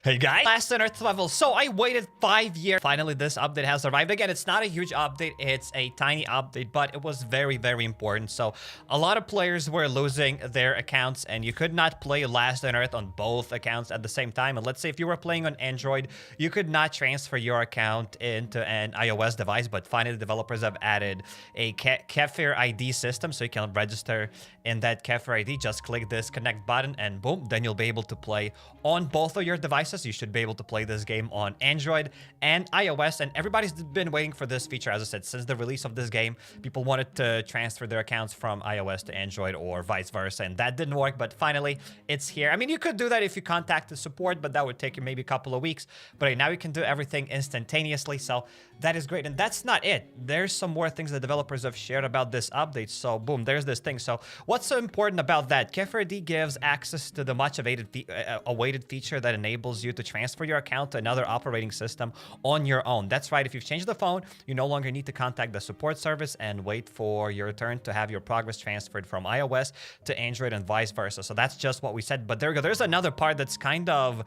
Hey guys, last on Earth level. So I waited 5 years. Finally, this update has arrived. Again, it's not a huge update. It's a tiny update, but it was very, very important. So a lot of players were losing their accounts and you could not play Last on Earth on both accounts at the same time. And let's say if you were playing on Android, you could not transfer your account into an iOS device. But finally, the developers have added a Cafe ID system so you can register in that Cafe ID. Just click this connect button and boom, then you'll be able to play on both of your devices. You should be able to play this game on Android and iOS, and everybody's been waiting for this feature. As I said, since the release of this game, people wanted to transfer their accounts from iOS to Android or vice versa, and that didn't work, but finally it's here. I mean, you could do that if you contact the support, but that would take you maybe a couple of weeks. But right now you can do everything instantaneously, so that is great. And that's not it. There's some more things the developers have shared about this update. So boom, there's this thing. So what's so important about that? Cafe ID gives access to the much awaited feature that enables you to transfer your account to another operating system on your own. That's right. If you've changed the phone, you no longer need to contact the support service and wait for your turn to have your progress transferred from iOS to Android and vice versa. So that's just what we said. But there we go. There's another part that's kind of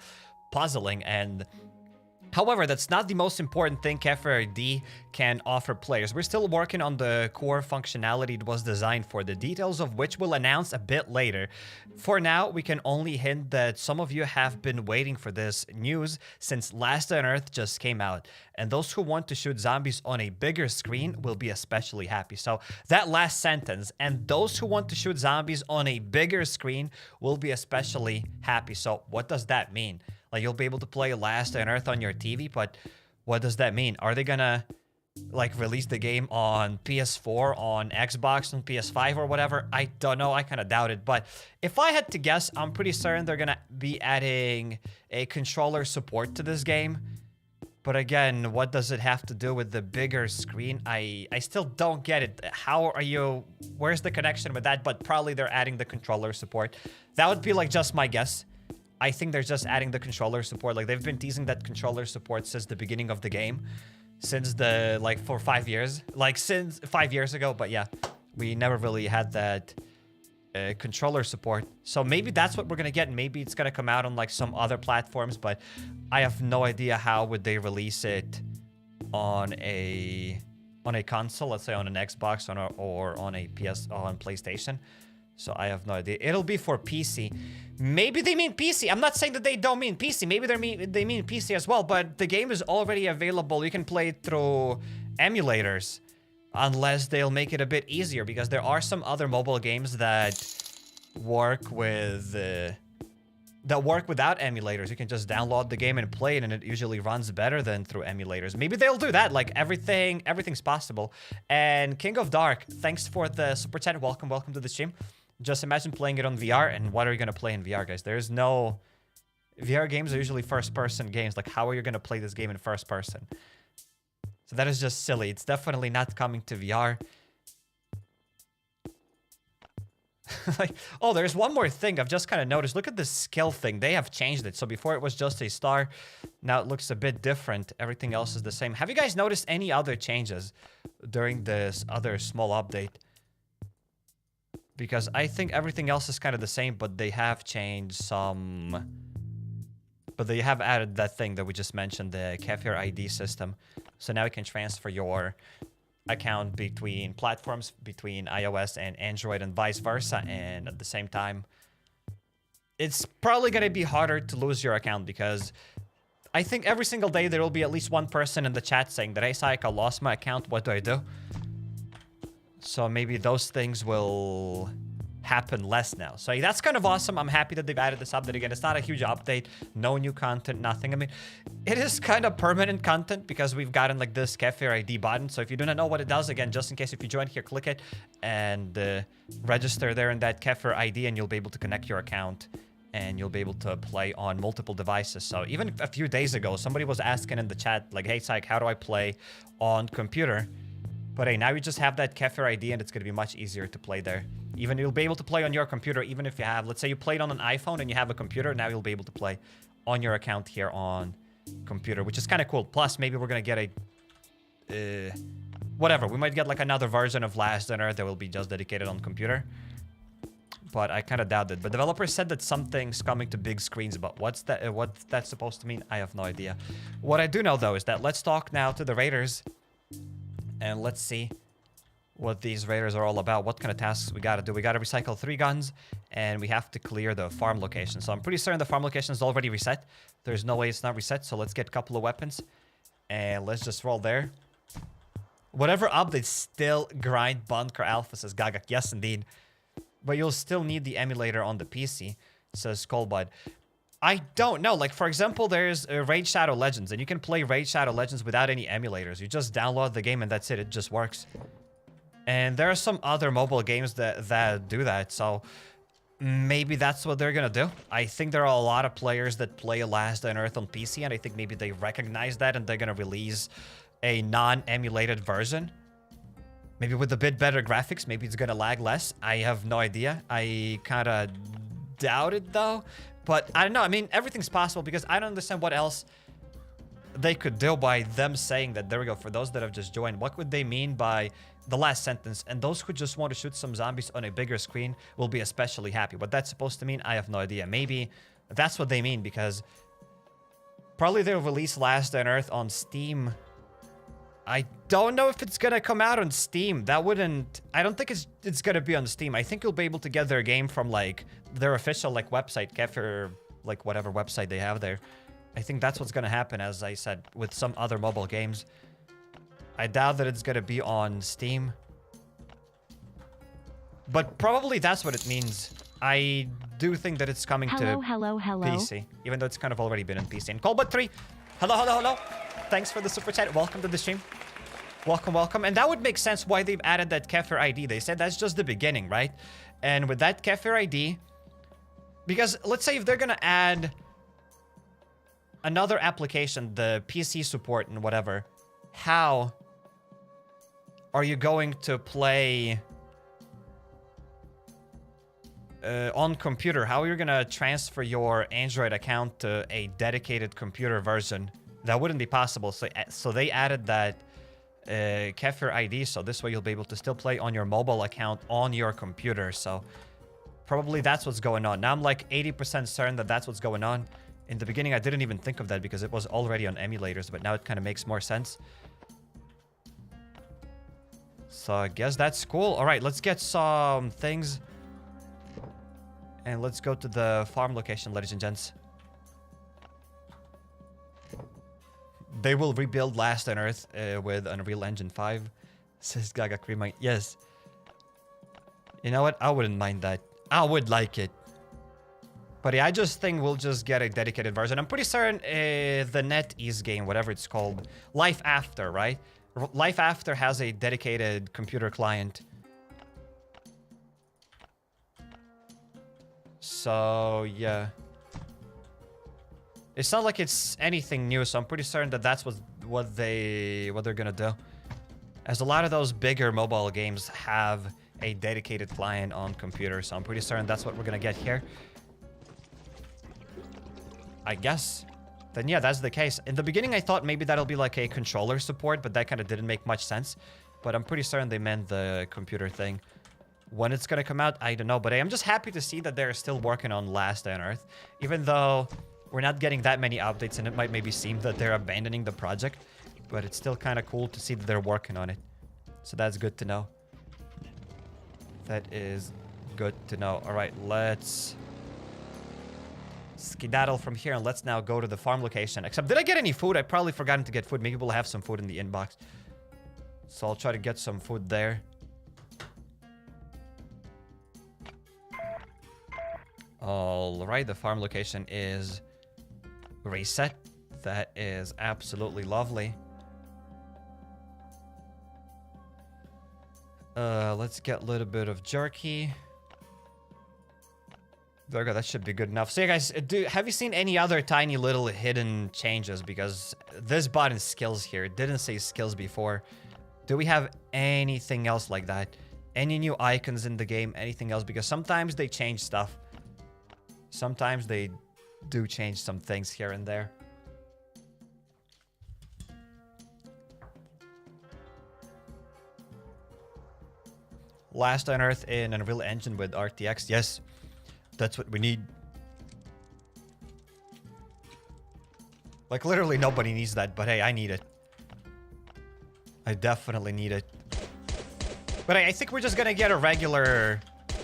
puzzling, and however, that's not the most important thing Cafe ID can offer players. We're still working on the core functionality it was designed for, the details of which we'll announce a bit later. For now, we can only hint that some of you have been waiting for this news since Last on Earth just came out. And those who want to shoot zombies on a bigger screen will be especially happy. So that last sentence, and those who want to shoot zombies on a bigger screen will be especially happy. So what does that mean? Like, you'll be able to play Last on Earth on your TV, but what does that mean? Are they gonna, like, release the game on PS4, on Xbox, on PS5, or whatever? I don't know. I kind of doubt it. But if I had to guess, I'm pretty certain they're gonna be adding a controller support to this game. But again, what does it have to do with the bigger screen? I still don't get it. How are you... Where's the connection with that? But probably they're adding the controller support. That would be, like, just my guess. I think they're just adding the controller support. Like, they've been teasing that controller support since the beginning of the game. Since the, like, for 5 years. Like, since 5 years ago. But yeah, we never really had that controller support. So maybe that's what we're gonna get. Maybe it's gonna come out on, like, some other platforms. But I have no idea how would they release it on a console. Let's say on an Xbox or on a on PlayStation. So I have no idea. It'll be for PC. Maybe they mean PC. I'm not saying that they don't mean PC. Maybe they mean PC as well. But the game is already available. You can play it through emulators. Unless they'll make it a bit easier. Because there are some other mobile games that work with... that work without emulators. You can just download the game and play it, and it usually runs better than through emulators. Maybe they'll do that. Like, everything's possible. And King of Dark, thanks for the super chat. Welcome to the stream. Just imagine playing it on VR, and what are you going to play in VR, guys? There's no... VR games are usually first-person games. Like, how are you going to play this game in first person? So that is just silly. It's definitely not coming to VR. Like, oh, there's one more thing I've just kind of noticed. Look at the skill thing. They have changed it. So before it was just a star. Now it looks a bit different. Everything else is the same. Have you guys noticed any other changes during this other small update? Because I think everything else is kind of the same, but they have changed some... But they have added that thing that we just mentioned, the Cafe ID system. So now you can transfer your account between platforms, between iOS and Android and vice versa. And at the same time, it's probably going to be harder to lose your account because I think every single day there will be at least one person in the chat saying that, hey, Syke, I lost my account. What do I do? So maybe those things will happen less now. So that's kind of awesome. I'm happy that they've added this update again. It's not a huge update. No new content, nothing. I mean, it is kind of permanent content because we've gotten like this Cafe ID button. So if you do not know what it does, again, just in case if you join here, click it and register there in that Cafe ID and you'll be able to connect your account and you'll be able to play on multiple devices. So even a few days ago, somebody was asking in the chat like, hey, Syke, how do I play on computer? But hey, now you just have that Cafe ID and it's going to be much easier to play there. Even you'll be able to play on your computer, even if you have, let's say you played on an iPhone and you have a computer, now you'll be able to play on your account here on computer, which is kind of cool. Plus, maybe we're going to get a, whatever. We might get like another version of Last on Earth that will be just dedicated on computer. but I kind of doubt it. But developers said that something's coming to big screens, but what's that? What's that supposed to mean? I have no idea. What I do know though is that let's talk now to the raiders, and let's see what these raiders are all about. What kind of tasks we gotta do? We gotta recycle 3 guns, and we have to clear the farm location. So I'm pretty certain the farm location is already reset. There's no way it's not reset. So let's get a couple of weapons, and let's just roll there. Whatever updates still grind Bunker Alfa, says Gagak. Yes, indeed. But you'll still need the emulator on the PC, says Colbud. I don't know. Like, for example, there's Raid Shadow Legends, and you can play Raid Shadow Legends without any emulators. You just download the game, and that's it. It just works. And there are some other mobile games that do that, so maybe that's what they're gonna do. I think there are a lot of players that play Last on Earth on PC, and I think maybe they recognize that, and they're gonna release a non-emulated version. Maybe with a bit better graphics, maybe it's gonna lag less. I have no idea. I kind of doubt it though. But I don't know. I mean, everything's possible because I don't understand what else they could do by them saying that. There we go. For those that have just joined, what would they mean by the last sentence? And those who just want to shoot some zombies on a bigger screen will be especially happy. What that's supposed to mean, I have no idea. Maybe that's what they mean because probably they'll release Last on Earth on Steam. I don't know if it's gonna come out on Steam. That wouldn't... I don't think it's gonna be on Steam. I think you'll be able to get their game from, like, their official, like, website, Kefir, like, whatever website they have there. I think that's what's gonna happen, as I said, with some other mobile games. I doubt that it's gonna be on Steam. But probably that's what it means. I do think that it's coming to PC, even though it's kind of already been on PC. And Colbert3, hello. Thanks for the super chat. Welcome to the stream. Welcome. And that would make sense why they've added that Kefir ID. They said that's just the beginning, right? And with that Kefir ID, because let's say if they're gonna add another application, the PC support and whatever, how are you going to play on computer? How are you gonna transfer your Android account to a dedicated computer version? That wouldn't be possible. So they added that Kefir ID, so this way you'll be able to still play on your mobile account on your computer. So probably that's what's going on. Now I'm like 80% certain that that's what's going on. In the beginning, I didn't even think of that because it was already on emulators, but now it kind of makes more sense. So I guess that's cool. All right, let's get some things. And let's go to the farm location, ladies and gents. They will rebuild Last on Earth with Unreal Engine 5, says Gaga Cream. Yes. You know what? I wouldn't mind that. I would like it. But yeah, I just think we'll just get a dedicated version. I'm pretty certain the NetEase game, whatever it's called, Life After, right? Life After has a dedicated computer client. So, yeah. It's not like it's anything new, so I'm pretty certain that that's what they're gonna do. As a lot of those bigger mobile games have a dedicated client on computer, so I'm pretty certain that's what we're gonna get here. I guess. Then yeah, that's the case. In the beginning, I thought maybe that'll be like a controller support, but that kind of didn't make much sense. But I'm pretty certain they meant the computer thing. When it's gonna come out, I don't know. But I'm just happy to see that they're still working on Last on Earth, even though we're not getting that many updates, and it might maybe seem that they're abandoning the project, but it's still kind of cool to see that they're working on it. So that's good to know. That is good to know. All right, let's skedaddle from here, and let's now go to the farm location. Except, did I get any food? I probably forgotten to get food. Maybe we'll have some food in the inbox. So I'll try to get some food there. All right, the farm location is reset. That is absolutely lovely. Let's get a little bit of jerky. There we go, that should be good enough. So yeah, guys, have you seen any other tiny little hidden changes? Because this button skills here, it didn't say skills before. Do we have anything else like that? Any new icons in the game? Anything else? Because sometimes they change stuff. Sometimes they do change some things here and there. Last on Earth in Unreal Engine with RTX. Yes, that's what we need. Like, literally nobody needs that, but hey, I need it. I definitely need it. But I think we're just gonna get a regular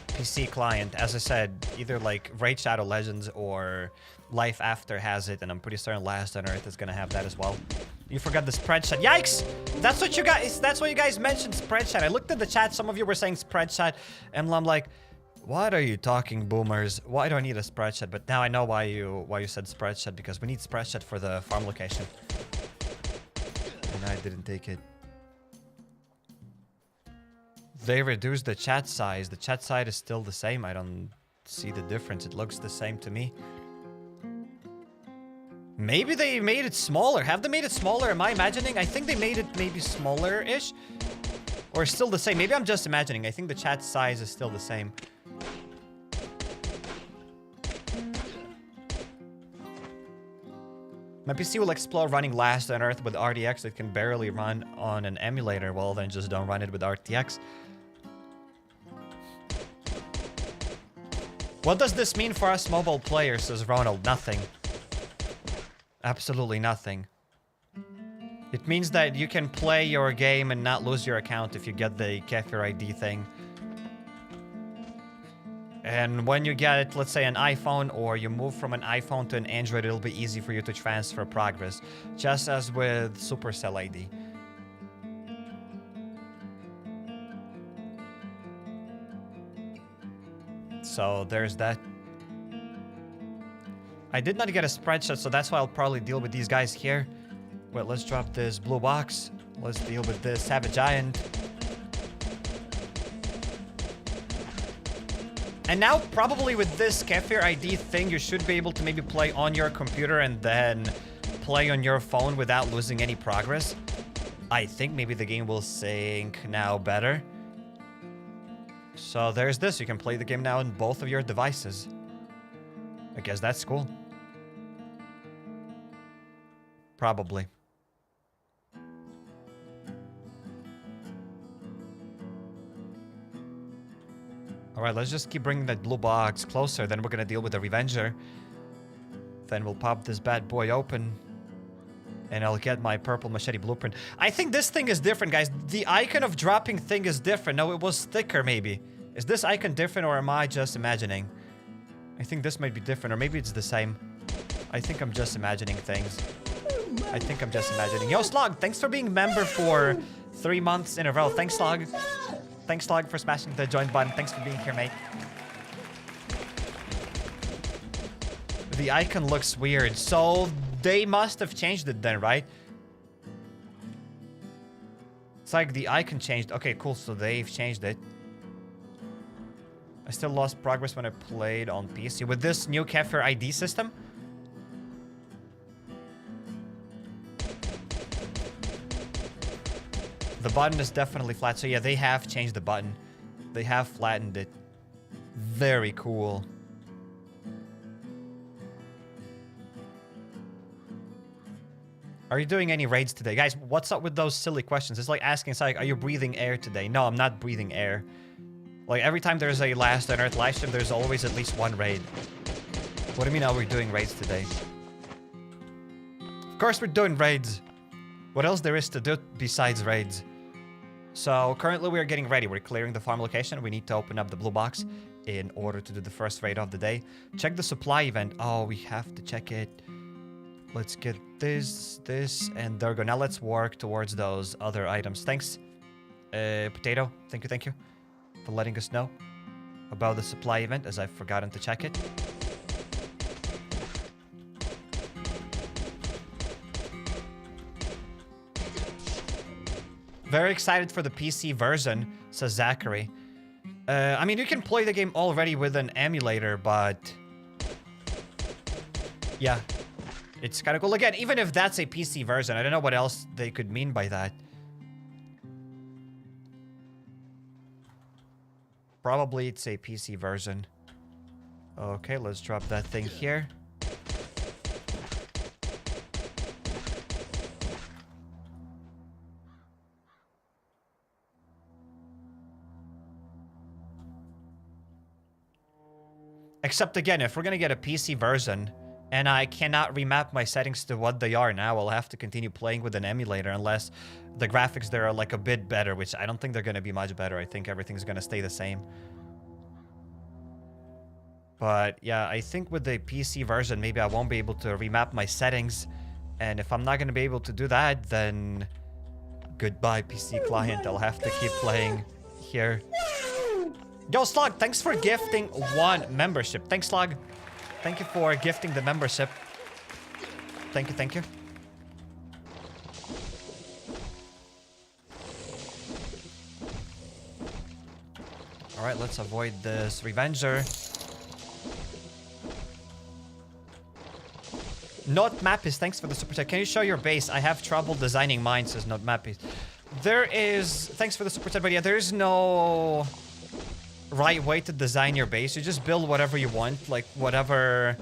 PC client. As I said, either like Raid Shadow Legends or Life After has it, and I'm pretty certain Last on Earth is gonna have that as well. You forgot the spreadsheet. Yikes! That's what you guys mentioned, spreadsheet. I looked at the chat, some of you were saying spreadsheet, and I'm like, what are you talking, boomers? Why do I need a spreadsheet? But now I know why you said spreadsheet, because we need spreadsheet for the farm location. And I didn't take it. They reduced the chat size. The chat size is still the same. I don't see the difference. It looks the same to me. Maybe they made it smaller. Have they made it smaller? Am I imagining? I think they made it maybe smaller-ish. Or still the same. Maybe I'm just imagining. I think the chat size is still the same. My PC will explode running Last on Earth with RTX. It can barely run on an emulator. Well, then just don't run it with RTX. What does this mean for us mobile players, says Ronald? Nothing. Absolutely nothing. It means that you can play your game and not lose your account if you get the Kefir ID thing. And when you get, let's say, an iPhone, or you move from an iPhone to an Android, it'll be easy for you to transfer progress. Just as with Supercell ID. So there's that. I did not get a spreadsheet, so that's why I'll probably deal with these guys here. Wait, let's drop this blue box. Let's deal with this Savage Giant. And now, probably with this Kefir ID thing, you should be able to maybe play on your computer and then play on your phone without losing any progress. I think maybe the game will sync now better. So there's this. You can play the game now on both of your devices. I guess that's cool. Probably. Alright, let's just keep bringing that blue box closer. Then we're gonna deal with the Revenger. Then we'll pop this bad boy open. And I'll get my purple machete blueprint. I think this thing is different, guys. The icon of dropping thing is different. No, it was thicker, maybe. Is this icon different, or am I just imagining? I think this might be different, or maybe it's the same. I think I'm just imagining things. I think I'm just imagining. Yo, Slog, thanks for being a member for 3 months in a row. Thanks, Slog. Thanks, Slog, for smashing the join button. Thanks for being here, mate. The icon looks weird. So they must have changed it then, right? It's like the icon changed. Okay, cool. So they've changed it. I still lost progress when I played on PC. With this new Kefir ID system? The button is definitely flat. So yeah, they have changed the button. They have flattened it. Very cool. Are you doing any raids today? Guys, what's up with those silly questions? It's like asking, it's like, are you breathing air today? No, I'm not breathing air. Like, every time there's a Last on Earth livestream, there's always at least one raid. What do you mean, are we doing raids today? Of course we're doing raids. What else there is to do besides raids? So, currently we are getting ready. We're clearing the farm location. We need to open up the blue box in order to do the first raid of the day. Check the supply event. Oh, we have to check it. Let's get this, and there we go. Now let's work towards those other items. Thanks, Potato. Thank you for letting us know about the supply event, as I've forgotten to check it. Very excited for the PC version, says Zachary. I mean, you can play the game already with an emulator, but yeah. It's kind of cool. Again, even if that's a PC version, I don't know what else they could mean by that. Probably it's a PC version. Okay, let's drop that thing here. Except again, if we're gonna get a PC version and I cannot remap my settings to what they are now, I'll have to continue playing with an emulator unless the graphics there are like a bit better, which I don't think they're gonna be much better. I think everything's gonna stay the same. But yeah, I think with the PC version, maybe I won't be able to remap my settings. And if I'm not gonna be able to do that, then goodbye PC client. I'll have to keep playing here. Yo, Slug, thanks for gifting 1 membership. Thanks, Slug. Thank you for gifting the membership. Thank you, thank you. Alright, let's avoid this Revenger. Not Mappis, thanks for the super chat. Can you show your base? I have trouble designing mine, says Not Mappis. There is... Thanks for the super chat, but yeah, there is no right way to design your base. You just build whatever you want, like whatever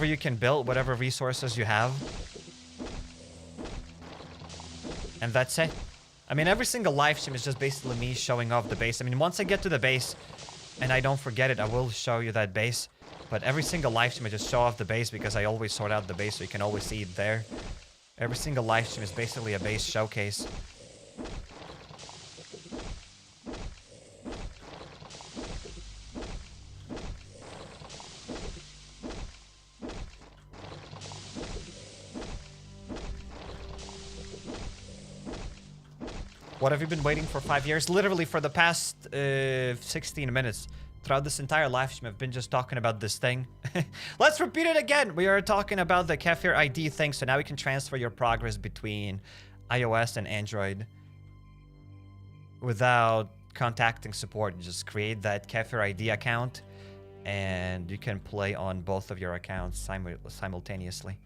you can build, whatever resources you have. And that's it. I mean, every single live stream is just basically me showing off the base. I mean, once I get to the base and I don't forget it, I will show you that base. But every single live stream I just show off the base because I always sort out the base so you can always see it there. Every single live stream is basically a base showcase. What have you been waiting for 5 years? Literally for the past 16 minutes. Throughout this entire live stream, I've been just talking about this thing. Let's repeat it again. We are talking about the Kefir ID thing, so now we can transfer your progress between iOS and Android without contacting support. You just create that Kefir ID account, and you can play on both of your accounts simultaneously.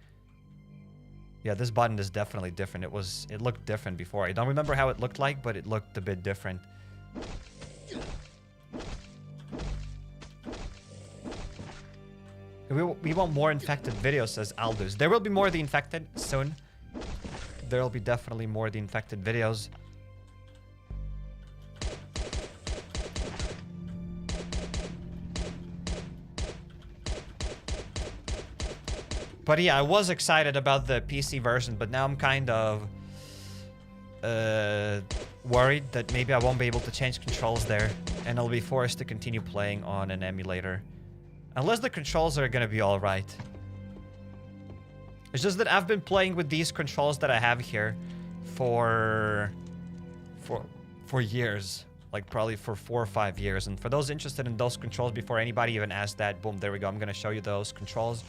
Yeah, this button is definitely different. It looked different before. I don't remember how it looked like, but it looked a bit different. We want more infected videos, says Aldous. There will be more of the infected soon. There will be definitely more of the infected videos. But yeah, I was excited about the PC version, but now I'm kind of worried that maybe I won't be able to change controls there, and I'll be forced to continue playing on an emulator. Unless the controls are gonna be alright. It's just that I've been playing with these controls that I have here for years. Like probably for 4 or 5 years. And for those interested in those controls, before anybody even asked that, boom, there we go. I'm gonna show you those controls.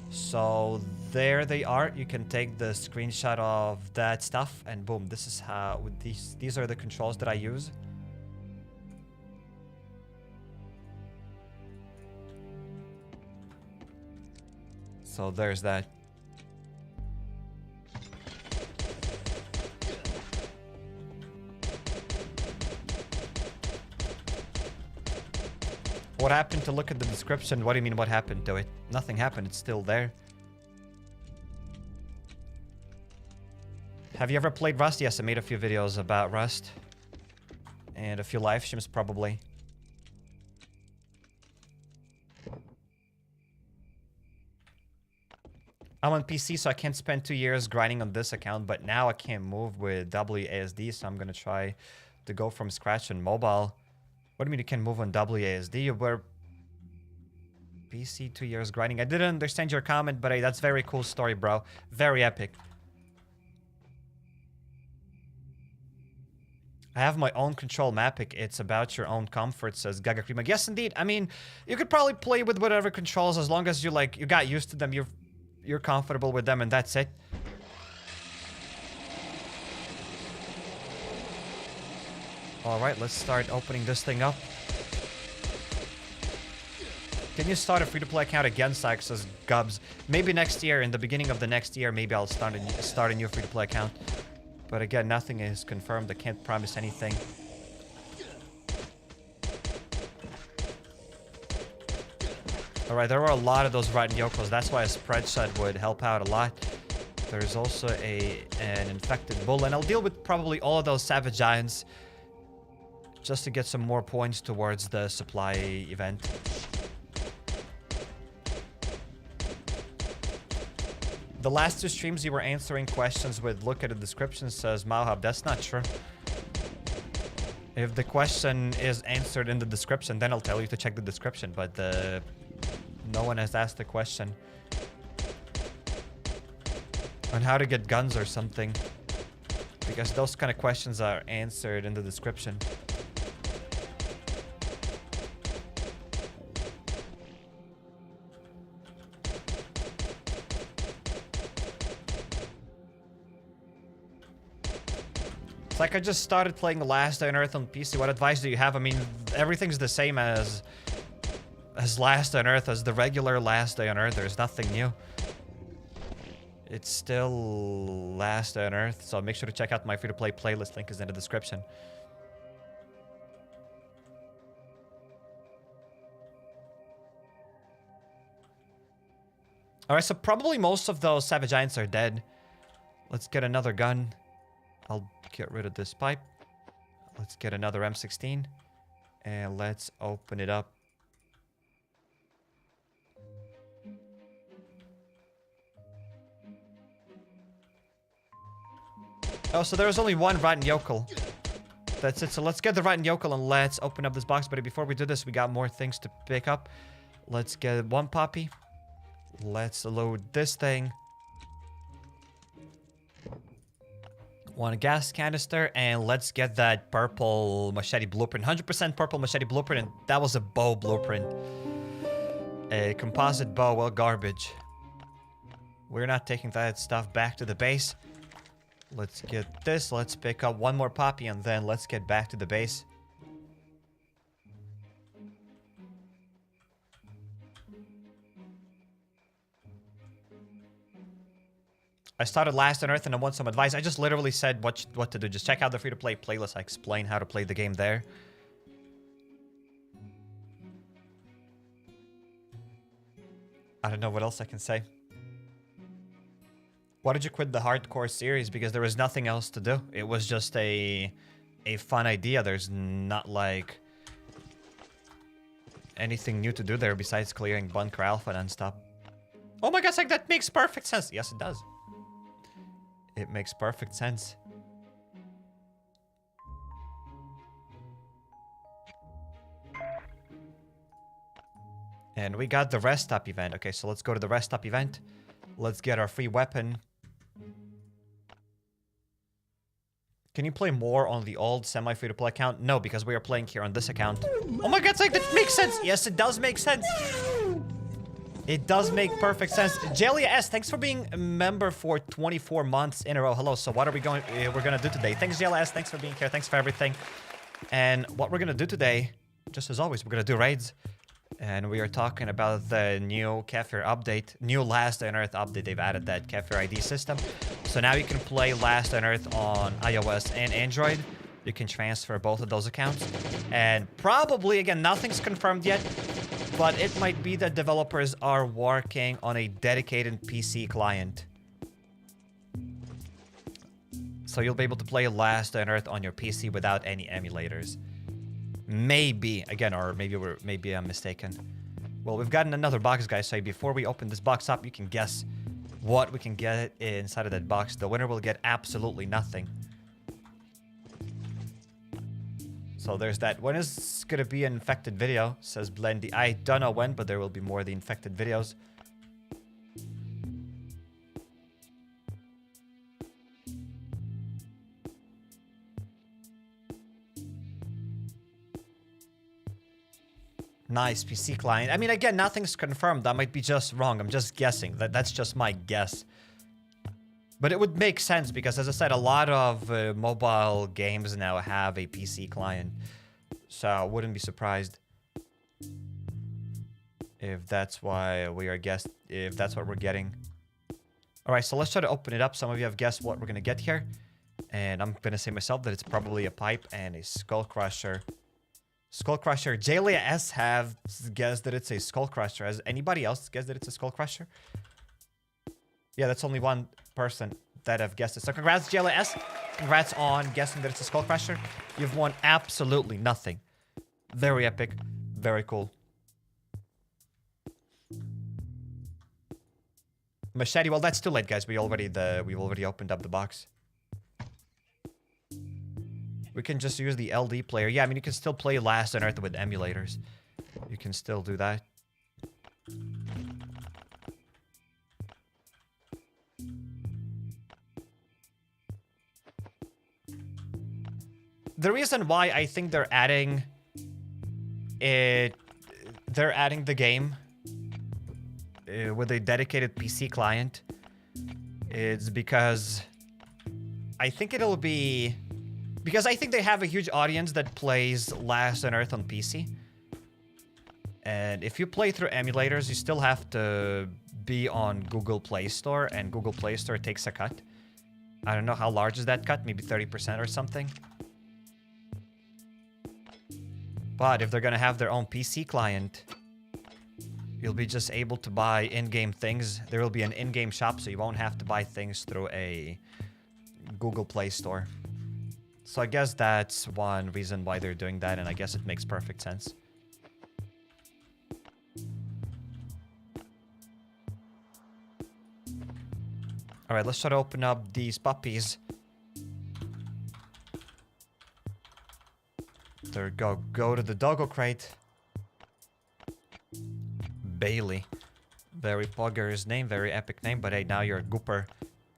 So there they are. You can take the screenshot of that stuff, and boom, this is how with these are the controls that I use. So there's that. What happened to look at the description? What do you mean what happened to it? Nothing happened, it's still there. Have you ever played Rust? Yes, I made a few videos about Rust. And a few live streams probably. I'm on PC, so I can't spend 2 years grinding on this account, but now I can't move with WASD, so I'm gonna try to go from scratch on mobile. What do you mean you can move on WASD? You were PC 2 years grinding. I didn't understand your comment, but hey, that's very cool story, bro. Very epic. I have my own control mapic. It's about your own comfort, says Gaga Krima. Yes, indeed. I mean, you could probably play with whatever controls as long as you like you got used to them. You're comfortable with them, and that's it. Alright, let's start opening this thing up. Can you start a free-to-play account again, Sykes, says Gubs? Maybe next year, in the beginning of the next year, maybe I'll start a new free-to-play account. But again, nothing is confirmed. I can't promise anything. Alright, there were a lot of those rotten Yokos. That's why a spread shot would help out a lot. There's also an infected bull, and I'll deal with probably all of those savage giants Just to get some more points towards the supply event. The last 2 streams you were answering questions with look at the description, says Mauhab. That's not true. If the question is answered in the description, then I'll tell you to check the description. But no one has asked the question on how to get guns or something. Because those kind of questions are answered in the description. It's like I just started playing Last Day on Earth on PC. What advice do you have? I mean, everything's the same as Last Day on Earth, as the regular Last Day on Earth. There's nothing new. It's still Last Day on Earth, so make sure to check out my free-to-play playlist. Link is in the description. Alright, so probably most of those Savage Giants are dead. Let's get another gun. I'll get rid of this pipe. Let's get another M16. And let's open it up. Oh, so there was only one rotten yokel. That's it. So let's get the rotten yokel and let's open up this box. But before we do this, we got more things to pick up. Let's get 1 poppy. Let's load this thing. 1 gas canister, and let's get that purple machete blueprint. 100% purple machete blueprint, and that was a bow blueprint. A composite bow, well, garbage. We're not taking that stuff back to the base. Let's get this. Let's pick up 1 more poppy, and then let's get back to the base. I started Last on Earth and I want some advice. I just literally said what to do. Just check out the free-to-play playlist. I explain how to play the game there. I don't know what else I can say. Why did you quit the hardcore series? Because there was nothing else to do. It was just a fun idea. There's not like anything new to do there besides clearing Bunker Alfa non-stop. Oh my god, like that makes perfect sense. Yes, it does. It makes perfect sense. And we got the rest stop event. Okay, so let's go to the rest stop event. Let's get our free weapon. Can you play more on the old semi-free-to-play account? No, because we are playing here on this account. Oh my god, it's like that makes sense. Yes, it does make sense. It does make perfect sense. Jelia S, thanks for being a member for 24 months in a row. Hello. So what are we're gonna do today? Thanks, Jelia S. Thanks for being here. Thanks for everything. And what we're gonna do today, just as always, we're gonna do raids. And we are talking about the new Kefir update, new Last on Earth update. They've added that Kefir ID system. So now you can play Last on Earth on iOS and Android. You can transfer both of those accounts. And probably, again, nothing's confirmed yet, but it might be that developers are working on a dedicated PC client. So you'll be able to play Last on Earth on your PC without any emulators. Maybe, again, or maybe I'm mistaken. Well, we've gotten another box, guys, so before we open this box up, you can guess what we can get inside of that box. The winner will get absolutely nothing. So there's that. When is gonna be an infected video? Says Blendy. I don't know when, but there will be more of the infected videos. Nice PC client. I mean, again, nothing's confirmed. I might be just wrong. I'm just guessing. That's just my guess. But it would make sense because, as I said, a lot of mobile games now have a PC client. So I wouldn't be surprised if that's why we are if that's what we're getting. All right, so let's try to open it up. Some of you have guessed what we're gonna get here, and I'm gonna say myself that it's probably a pipe and a skull crusher. Skull crusher. Jalia S have guessed that it's a skull crusher. Has anybody else guessed that it's a skull crusher? Yeah, that's only one person that have guessed it. So congrats, Jalia S. Congrats on guessing that it's a Skull Crusher. You've won absolutely nothing. Very epic. Very cool. Machete, well, that's too late, guys. We've already opened up the box. We can just use the LD player. Yeah, I mean, you can still play Last on Earth with emulators. You can still do that. The reason why I think they're adding the game with a dedicated PC client is because I think it'll be... Because I think they have a huge audience that plays Last on Earth on PC. And if you play through emulators, you still have to be on Google Play Store, and Google Play Store takes a cut. I don't know how large is that cut, maybe 30% or something. But if they're gonna have their own PC client, you'll be just able to buy in-game things. There will be an in-game shop, so you won't have to buy things through a Google Play Store. So I guess that's one reason why they're doing that, and I guess it makes perfect sense. Alright, let's try to open up these puppies. There we go. Go to the doggo crate. Bailey. Very pogger's name, very epic name, but hey, now you're a gooper.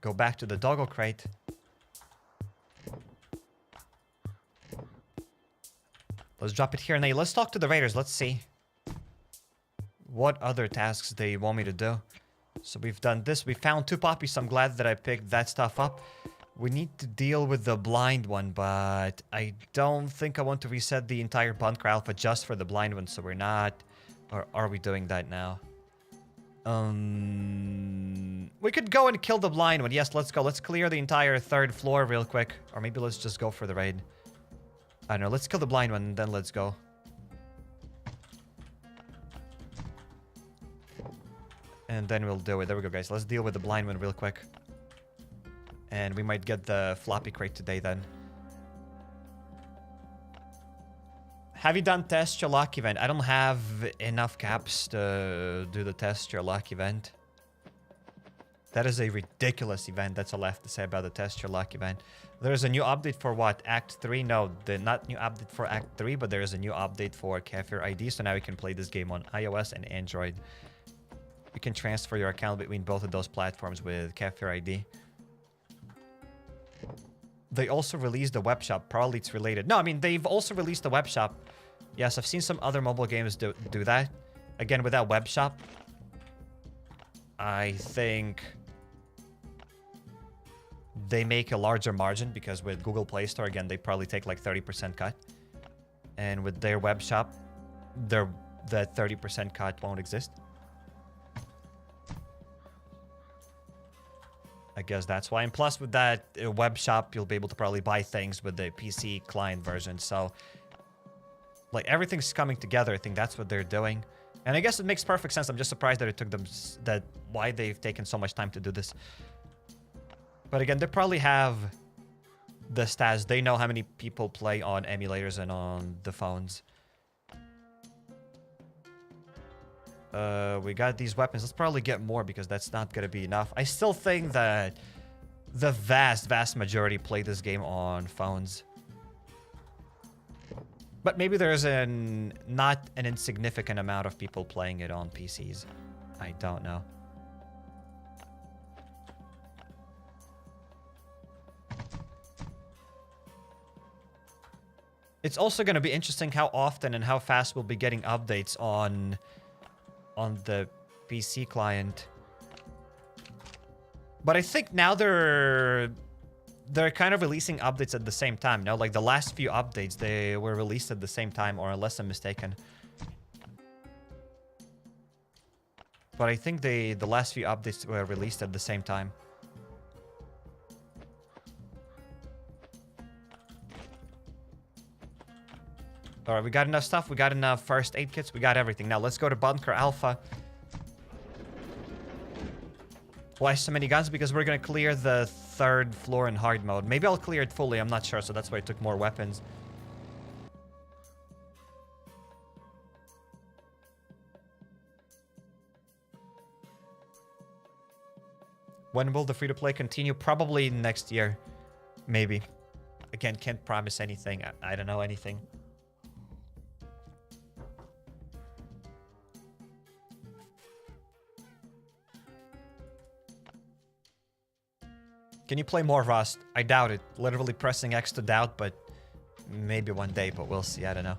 Go back to the doggo crate. Let's drop it here. And hey, let's talk to the raiders. Let's see what other tasks they want me to do. So we've done this. We found 2 puppies. I'm glad that I picked that stuff up. We need to deal with the blind one, but I don't think I want to reset the entire Bunker Alfa just for the blind one, so we're not... Or are we doing that now? We could go and kill the blind one. Yes, let's go. Let's clear the entire 3rd floor real quick. Or maybe let's just go for the raid. I don't know. Let's kill the blind one, and then let's go. And then we'll do it. There we go, guys. Let's deal with the blind one real quick. And we might get the floppy crate today, then. Have you done Test Your Luck event? I don't have enough caps to do the Test Your Luck event. That is a ridiculous event. That's all I have to say about the Test Your Luck event. There's a new update for what? Act 3? No, not new update for Act 3, but there is a new update for Cafe ID. So now we can play this game on iOS and Android. You can transfer your account between both of those platforms with Cafe ID. They also released the web shop. Probably it's related. No, I mean, they've also released the web shop. Yes, I've seen some other mobile games do that. Again, with that web shop, I think they make a larger margin because with Google Play Store, again, they probably take like 30% cut. And with their web shop, that 30% cut won't exist. I guess that's why. And plus, with that web shop, you'll be able to probably buy things with the PC client version. So, like, everything's coming together. I think that's what they're doing. And I guess it makes perfect sense. I'm just surprised that it took them... why they've taken so much time to do this. But again, they probably have the stats. They know how many people play on emulators and on the phones. We got these weapons. Let's probably get more because that's not going to be enough. I still think that the vast majority play this game on phones. But maybe there's not an insignificant amount of people playing it on PCs. I don't know. It's also going to be interesting how often and how fast we'll be getting updates on the PC client. But I think now they're kind of releasing updates at the same time. No, like the last few updates, they were released at the same time, or unless I'm mistaken. But I think the last few updates were released at the same time. All right, we got enough stuff. We got enough first aid kits. We got everything. Now let's go to Bunker Alfa. Why so many guns? Because we're gonna clear the 3rd floor in hard mode. Maybe I'll clear it fully, I'm not sure, so that's why I took more weapons. When will the free-to-play continue? Probably next year. Maybe. Again, can't promise anything. I don't know anything. Can you play more Rust? I doubt it. Literally pressing X to doubt, but maybe one day, but we'll see. I don't know.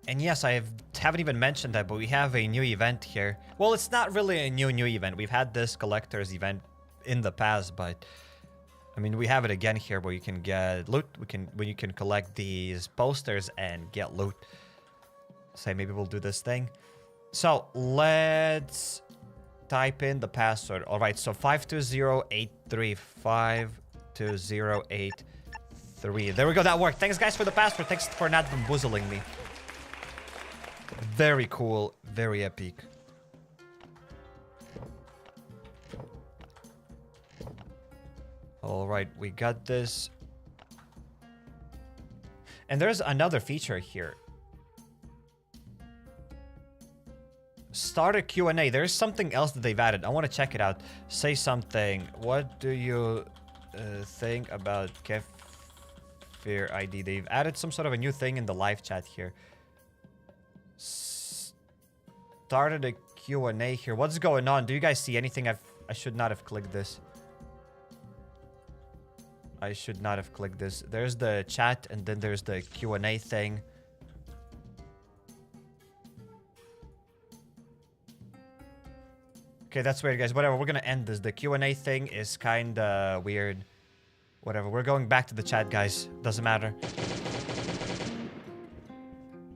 And yes, haven't even mentioned that, but we have a new event here. Well, it's not really a new event. We've had this collector's event in the past, but I mean, we have it again here where you can get loot. When you can collect these posters and get loot. Say maybe we'll do this thing. So let's type in the password. All right, so 52083 52083. There we go. That worked. Thanks, guys, for the password. Thanks for not bamboozling me. Very cool. Very epic. All right, we got this. And there's another feature here. Start a Q&A. There's something else that they've added. I want to check it out. Say something. What do you think about Kefir ID? They've added some sort of a new thing in the live chat here. Started a Q&A here. What's going on? Do you guys see anything? I should not have clicked this. I should not have clicked this. There's the chat and then there's the Q&A thing. Okay, that's weird, guys. Whatever, we're gonna end this. The Q&A thing is kinda weird. Whatever, we're going back to the chat, guys. Doesn't matter.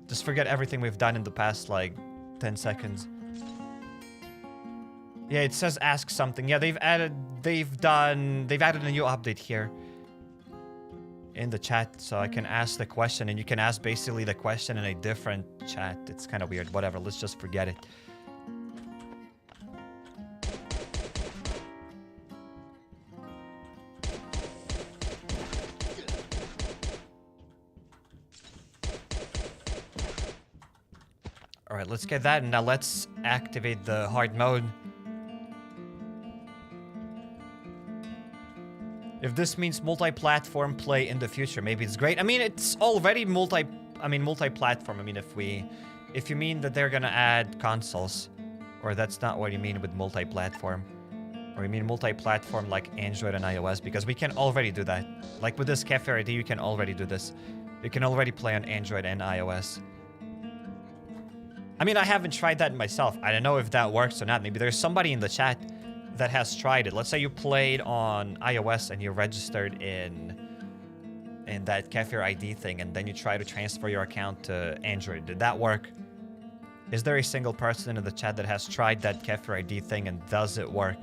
Just forget everything we've done in the past, like, 10 seconds. Yeah, it says ask something. Yeah, they've added a new update here in the chat, so I can ask the question, and you can ask basically the question in a different chat. It's kind of weird. Whatever, let's just forget it. All right, let's get that, and now let's activate the hard mode. If this means multi-platform play in the future, maybe it's great. I mean, it's already multi-platform. I mean, if you mean that they're gonna add consoles, or that's not what you mean with multi-platform, or you mean multi-platform like Android and iOS, because we can already do that. Like with this Kefir ID, you can already do this. You can already play on Android and iOS. I mean, I haven't tried that myself. I don't know if that works or not. Maybe there's somebody in the chat that has tried it. Let's say you played on iOS and you registered in that Kefir ID thing, and then you try to transfer your account to Android. Did that work? Is there a single person in the chat that has tried that Kefir ID thing, and does it work?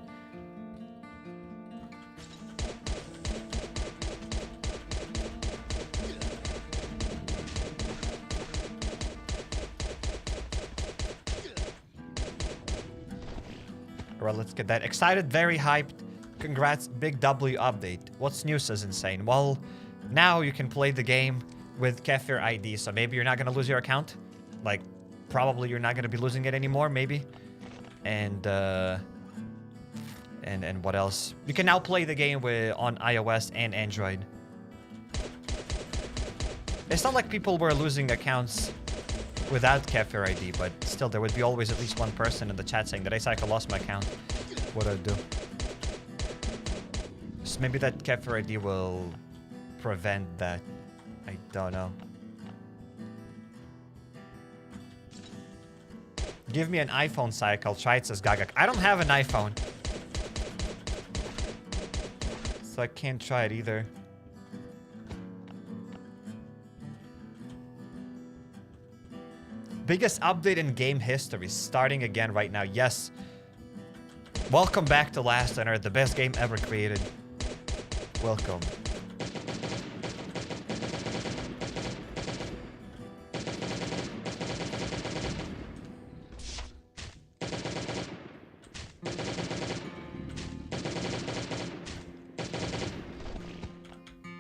Alright, let's get that. Excited, very hyped. Congrats, big W update. What's new, says Insane? Well, now you can play the game with Kefir ID, so maybe you're not gonna lose your account. Like, probably you're not gonna be losing it anymore, maybe. And what else? You can now play the game on iOS and Android. It's not like people were losing accounts without Kefir ID, but still, there would be always at least one person in the chat saying that I lost my account. What do I do? So maybe that Kefir ID will prevent that. I don't know. Give me an iPhone cycle. Try it, says Gagak. I don't have an iPhone, so I can't try it either. Biggest update in game history, starting again right now. Yes. Welcome back to Last on Earth, the best game ever created. Welcome.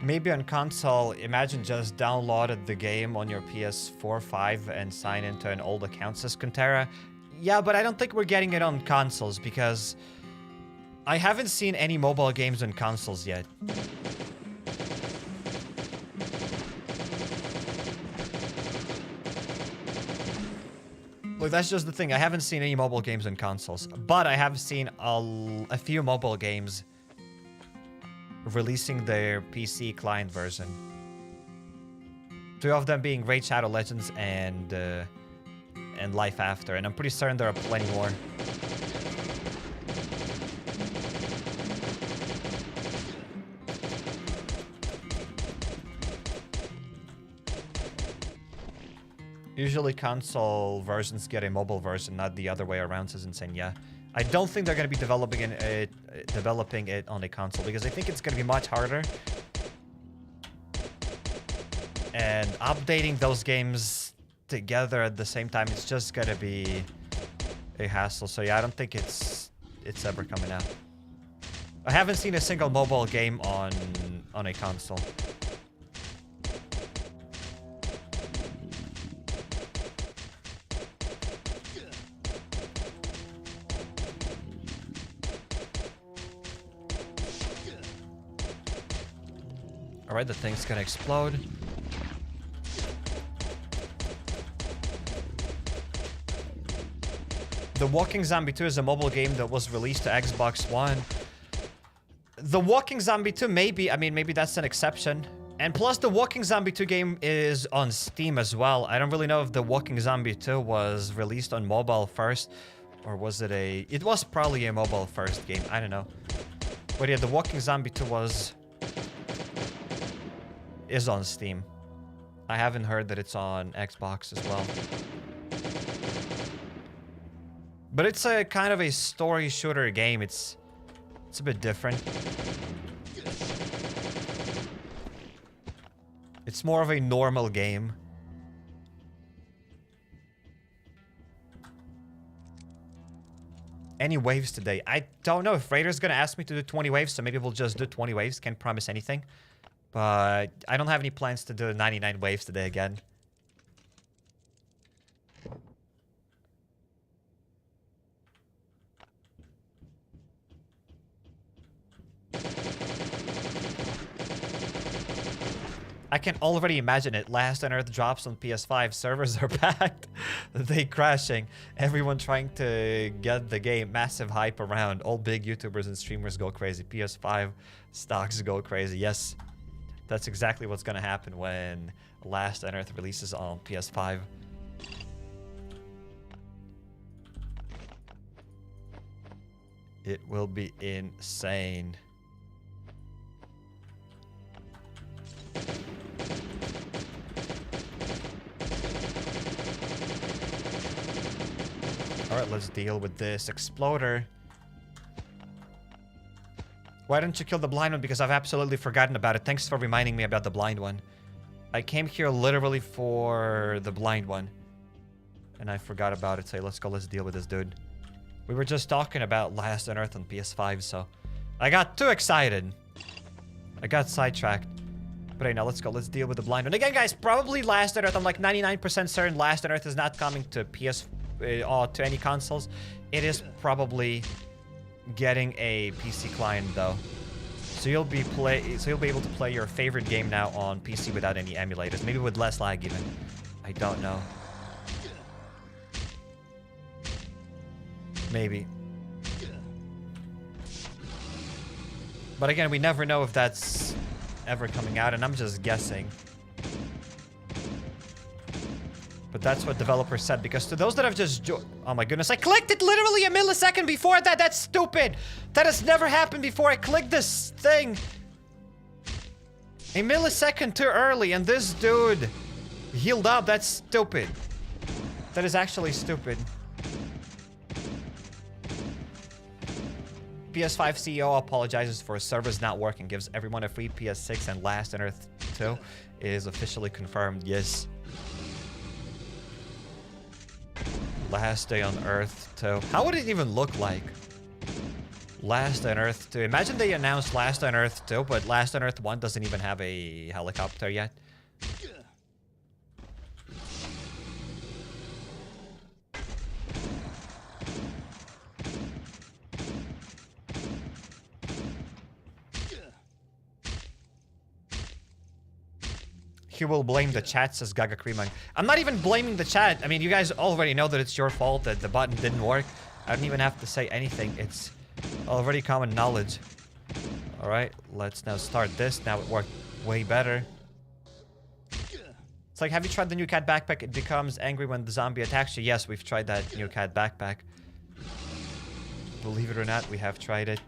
Maybe on console, imagine just downloaded the game on your PS4, 5 and sign into an old account, says Kuntera. Yeah, but I don't think we're getting it on consoles because I haven't seen any mobile games on consoles yet. Look, that's just the thing. I haven't seen any mobile games on consoles, but I have seen a few mobile games releasing their PC client version. 2 of them being Raid Shadow Legends and Life After, and I'm pretty certain there are plenty more. Usually console versions get a mobile version, not the other way around, says Insane. Yeah. I don't think they're going to be developing it on a console because I think it's going to be much harder. And updating those games together at the same time, it's just going to be a hassle. So yeah, I don't think it's ever coming out. I haven't seen a single mobile game on a console. Alright, the thing's gonna explode. The Walking Zombie 2 is a mobile game that was released to Xbox One. The Walking Zombie 2, maybe. I mean, maybe that's an exception. And plus, the Walking Zombie 2 game is on Steam as well. I don't really know if the Walking Zombie 2 was released on mobile first. Or was it a... It was probably a mobile first game. I don't know. But yeah, the Walking Zombie 2 is on Steam. I haven't heard that it's on Xbox as well. But it's a kind of a story shooter game. It's a bit different. It's more of a normal game. Any waves today? I don't know if Raider's gonna ask me to do 20 waves, so maybe we'll just do 20 waves. Can't promise anything. But I don't have any plans to do 99 waves today again. I can already imagine it. Last on Earth drops on PS5. Servers are packed. They crashing. Everyone trying to get the game. Massive hype around. All big YouTubers and streamers go crazy. PS5 stocks go crazy. Yes. That's exactly what's gonna happen when Last on Earth releases on PS5. It will be insane. Alright, let's deal with this exploder. Why didn't you kill the blind one? Because I've absolutely forgotten about it. Thanks for reminding me about the blind one. I came here literally for the blind one. And I forgot about it. So let's go, let's deal with this dude. We were just talking about Last on Earth on PS5, so... I got too excited. I got sidetracked. But hey, now let's go, let's deal with the blind one. Again, guys, probably Last on Earth. I'm like 99% certain Last on Earth is not coming to to any consoles. It is probably getting a PC client though, so you'll be able to play your favorite game now on PC without any emulators, maybe with less lag even. I don't know. Maybe. But again, we never know if that's ever coming out, and I'm just guessing. But that's what developers said, because to those that have just oh my goodness, I clicked it literally a millisecond before that. That's stupid. That has never happened before. I clicked this thing a millisecond too early, and this dude healed up. That's stupid. That is actually stupid. PS5 CEO apologizes for servers not working, gives everyone a free PS6, and Last on Earth 2 is officially confirmed. Yes. Last day on Earth 2. How would it even look like? Last on Earth 2. Imagine they announced Last on Earth 2, but Last on Earth 1 doesn't even have a helicopter yet. He will blame the chat, says Gaga Creamang. I'm not even blaming the chat. I mean, you guys already know that it's your fault that the button didn't work. I don't even have to say anything. It's already common knowledge. Alright, let's now start this. Now it worked way better. It's like, have you tried the new cat backpack? It becomes angry when the zombie attacks you. Yes, we've tried that new cat backpack. Believe it or not, we have tried it.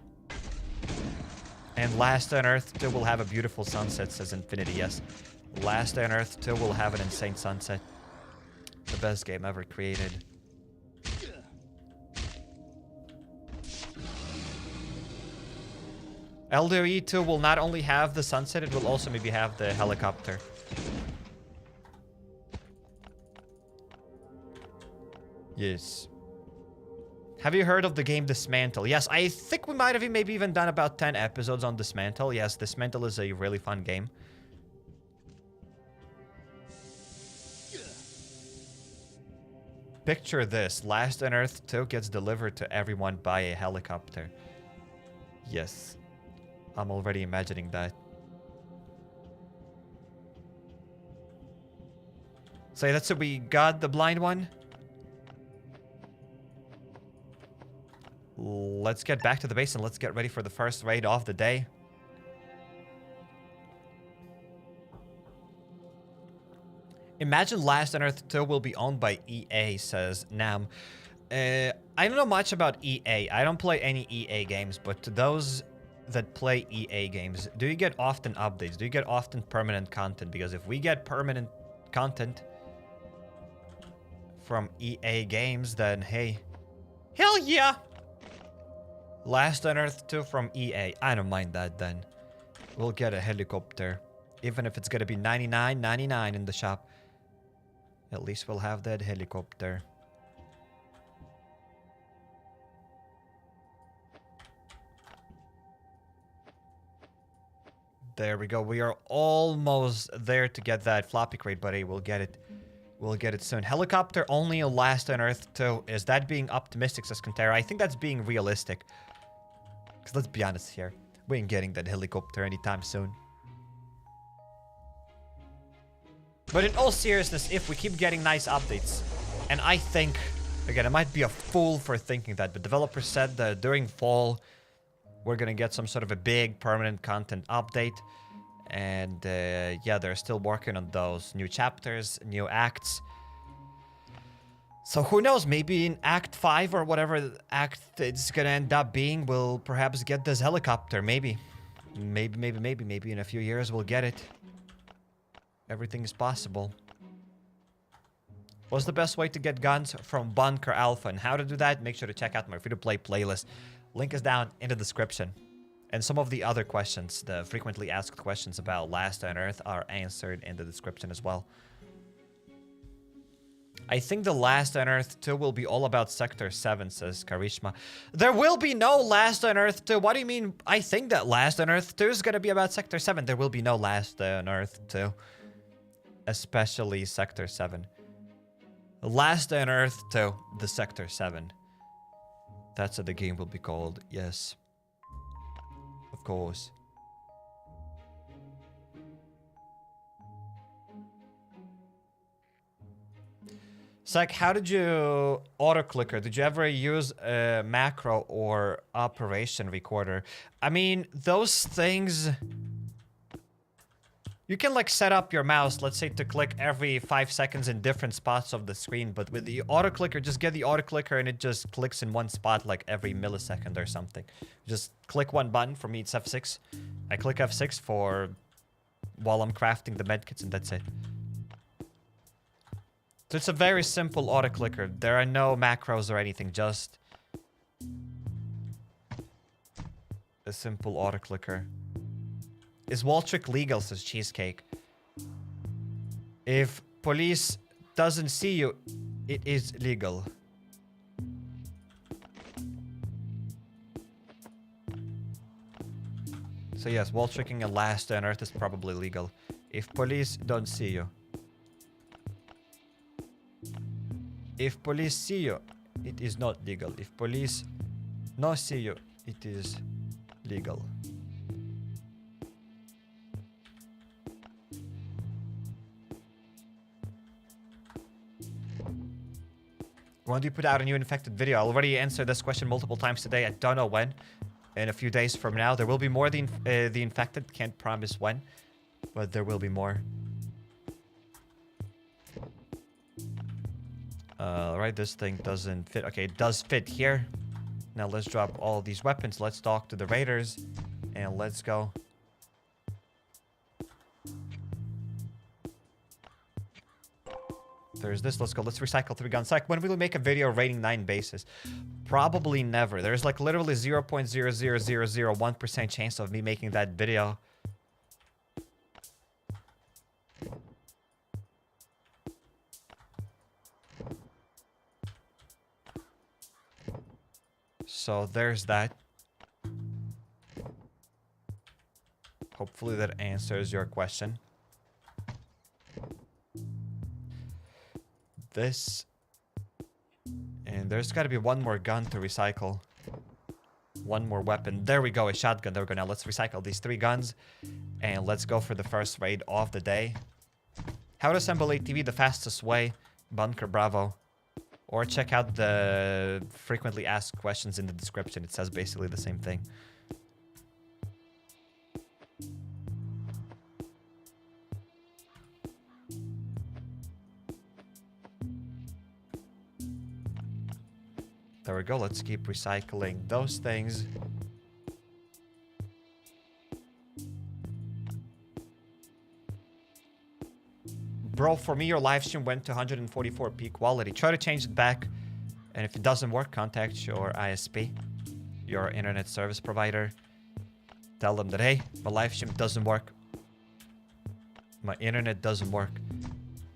And Last on Earth 2 will have a beautiful sunset, says Infinity. Yes. Last on Earth 2 will have an insane sunset. The best game ever created. LDoE 2 will not only have the sunset, it will also maybe have the helicopter. Yes. Have you heard of the game Dismantle? Yes, I think we might have maybe even done about 10 episodes on Dismantle. Yes, Dismantle is a really fun game. Picture this. Last on Earth 2 gets delivered to everyone by a helicopter. Yes. I'm already imagining that. So that's it. We got the blind one. Let's get back to the base and let's get ready for the first raid of the day. Imagine Last on Earth 2 will be owned by EA, says Nam. I don't know much about EA. I don't play any EA games, but to those that play EA games, do you get often updates? Do you get often permanent content? Because if we get permanent content from EA games, then hey, hell yeah! Last on Earth 2 from EA. I don't mind that then. We'll get a helicopter. Even if it's gonna be $99.99 in the shop. At least we'll have that helicopter. There we go. We are almost there to get that floppy crate, buddy. We'll get it. We'll get it soon. Helicopter only Last on Earth 2. Is that being optimistic, says Contera? I think that's being realistic. Because let's be honest here. We ain't getting that helicopter anytime soon. But in all seriousness, if we keep getting nice updates, and I think, again, I might be a fool for thinking that, but developers said that during fall, we're gonna get some sort of a big permanent content update. And yeah, they're still working on those new chapters, new acts. So who knows, maybe in Act 5 or whatever act it's gonna end up being, we'll perhaps get this helicopter, maybe. Maybe in a few years we'll get it. Everything is possible. What's the best way to get guns from Bunker Alfa? And how to do that? Make sure to check out my free-to-play playlist. Link is down in the description. And some of the other questions, the frequently asked questions about Last on Earth, are answered in the description as well. I think the Last on Earth 2 will be all about Sector 7, says Karishma. There will be no Last on Earth 2. What do you mean? I think that Last on Earth 2 is going to be about Sector 7. There will be no Last on Earth 2. Especially Sector 7. Last on Earth 2, the Sector 7. That's what the game will be called, yes. Of course. Sec, how did you auto-clicker? Did you ever use a macro or operation recorder? I mean, those things... You can like set up your mouse, let's say, to click every 5 seconds in different spots of the screen, but with the auto-clicker, just get the auto-clicker and it just clicks in one spot like every millisecond or something. Just click one button. For me, it's F6. I click F6 for while I'm crafting the medkits and that's it. So it's a very simple auto-clicker. There are no macros or anything, just a simple auto-clicker. Is wall trick legal, says Cheesecake? If police doesn't see you, it is legal. So yes, wall tricking and last on Earth is probably legal. If police don't see you. If police see you, it is not legal. If police not see you, it is legal. When do you put out a new infected video? I already answered this question multiple times today. I don't know when. In a few days from now, there will be more. The infected. Can't promise when, but there will be more. Right, this thing doesn't fit. Okay, it does fit here. Now let's drop all these weapons. Let's talk to the raiders, and let's go. There's this. Let's go. Let's recycle 3 guns. Like, when will we make a video raiding 9 bases? Probably never. There's like literally 0.00001% chance of me making that video. So there's that. Hopefully that answers your question. This, and there's got to be one more gun to recycle. One more weapon. There we go, a shotgun. There we go. Now let's recycle these 3 guns, and let's go for the first raid of the day. How to assemble ATV the fastest way? Bunker Bravo. Or check out the frequently asked questions in the description. It says basically the same thing. There we go. Let's keep recycling those things. Bro, for me, your live stream went to 144p quality. Try to change it back. And if it doesn't work, contact your ISP, your internet service provider. Tell them that, hey, my live stream doesn't work. My internet doesn't work.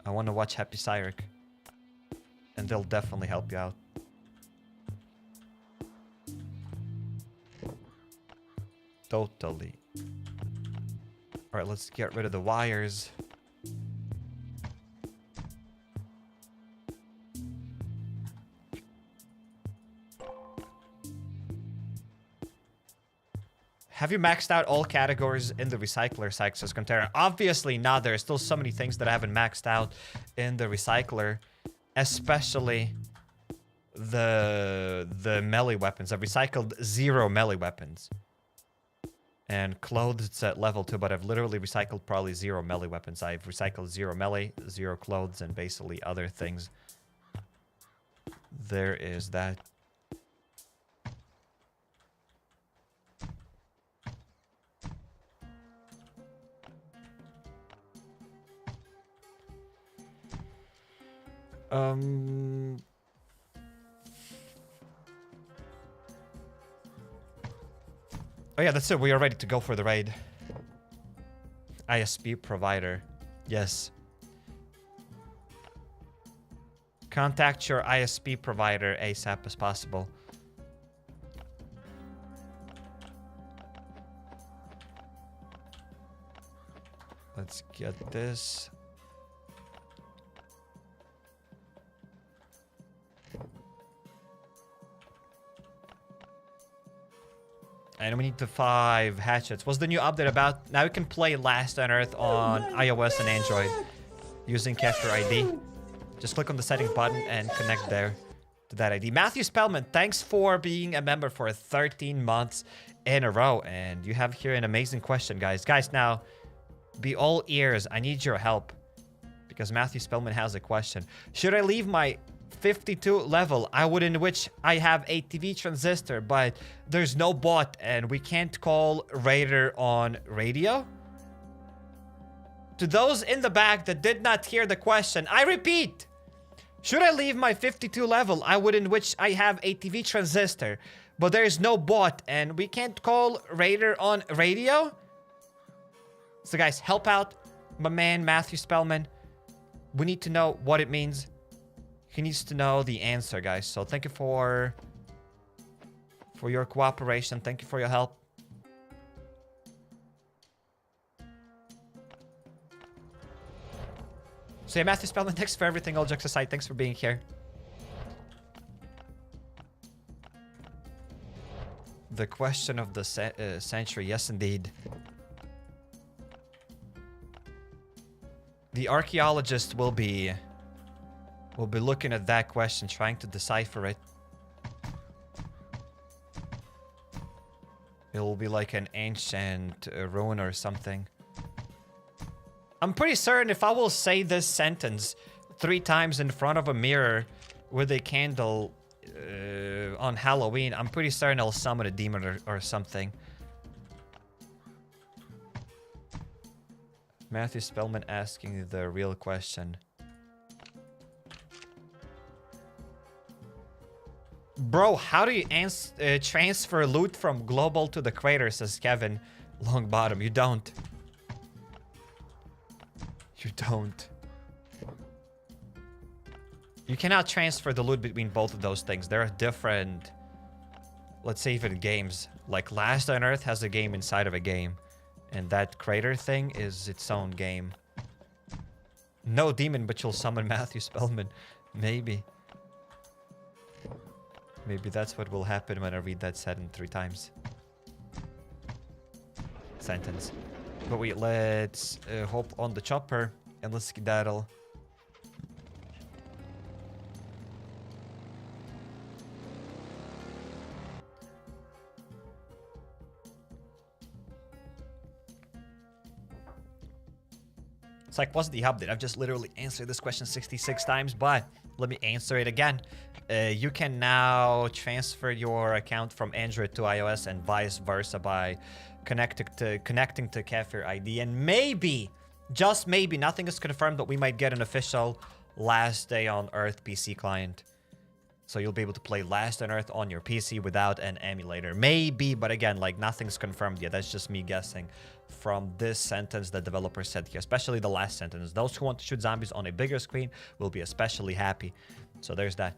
I want to watch HappyCairek. And they'll definitely help you out. Totally. Alright, let's get rid of the wires. Have you maxed out all categories in the recycler Sykes container? Obviously not. There are still so many things that I haven't maxed out in the recycler. Especially the melee weapons. I've recycled 0 melee weapons. And clothes it's at level 2, but I've literally recycled probably 0 melee weapons. I've recycled 0 melee, 0 clothes, and basically other things. There is that. Oh yeah, that's it. We are ready to go for the raid. ISP provider. Yes. Contact your ISP provider ASAP as possible. Let's get this. And we need the 5 hatchets. What's the new update about? Now you can play Last on Earth on iOS and Android using Capture ID. Just click on the settings button and connect there to that ID. Matthew Spellman, thanks for being a member for 13 months in a row. And you have here an amazing question, guys. Guys, now, be all ears. I need your help. Because Matthew Spellman has a question. Should I leave my 52 level, in which I have a TV transistor, but there's no bot and we can't call Raider on radio? To those in the back that did not hear the question, I repeat, should I leave my 52 level, in which I have a TV transistor, but there's no bot and we can't call Raider on radio? So guys, help out my man Matthew Spellman. We need to know what it means. He needs to know the answer, guys. So thank you for your cooperation. Thank you for your help. So yeah, Matthew Spellman, thanks for everything, all jokes aside. Thanks for being here. The question of the century, yes indeed. The archaeologist will be looking at that question, trying to decipher it. It will be like an ancient ruin or something. I'm pretty certain if I will say this sentence 3 times in front of a mirror with a candle on Halloween, I'm pretty certain I'll summon a demon or something. Matthew Spellman asking the real question. Bro, how do you transfer loot from global to the crater, says Kevin Longbottom. You don't. You don't. You cannot transfer the loot between both of those things. There are different, let's say even games. Like Last on Earth has a game inside of a game. And that crater thing is its own game. No demon, but you'll summon Matthew Spellman. Maybe. Maybe that's what will happen when I read that sentence 3 times. Sentence. But wait, let's hop on the chopper and let's skedaddle. It's like, what's the update? I've just literally answered this question 66 times, but let me answer it again. You can now transfer your account from Android to iOS and vice versa by connecting to Kefir ID. And maybe, just maybe, nothing is confirmed, but we might get an official Last Day on Earth PC client. So you'll be able to play Last on Earth on your PC without an emulator. Maybe, but again, like nothing's confirmed yet. That's just me guessing from this sentence the developer said here, especially the last sentence. Those who want to shoot zombies on a bigger screen will be especially happy. So there's that.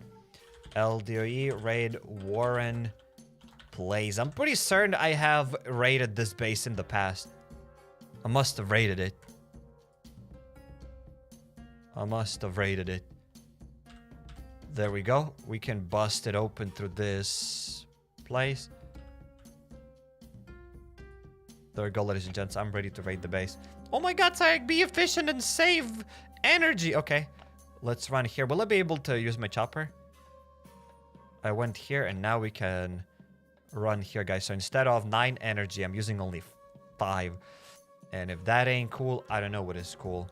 LDoE raid Warren plays. I'm pretty certain I have raided this base in the past. I must have raided it. I must have raided it. There we go. We can bust it open through this place. There we go, ladies and gents. I'm ready to raid the base. Oh my god, Sayek, be efficient and save energy. Okay, let's run here. Will I be able to use my chopper? I went here and now we can run here, guys. So instead of 9 energy, I'm using only 5. And if that ain't cool, I don't know what is cool.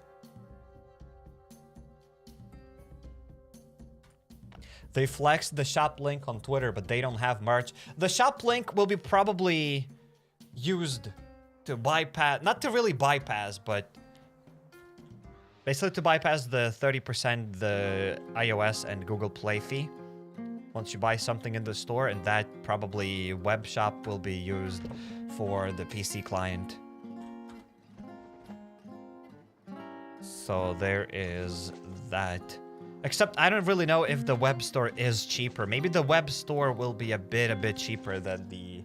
They flexed the shop link on Twitter, but they don't have merch. The shop link will be probably used to bypass, not to really bypass, but basically to bypass the 30% the iOS and Google Play fee. Once you buy something in the store, and that probably web shop will be used for the PC client. So there is that. Except I don't really know if the web store is cheaper. Maybe the web store will be a bit cheaper than the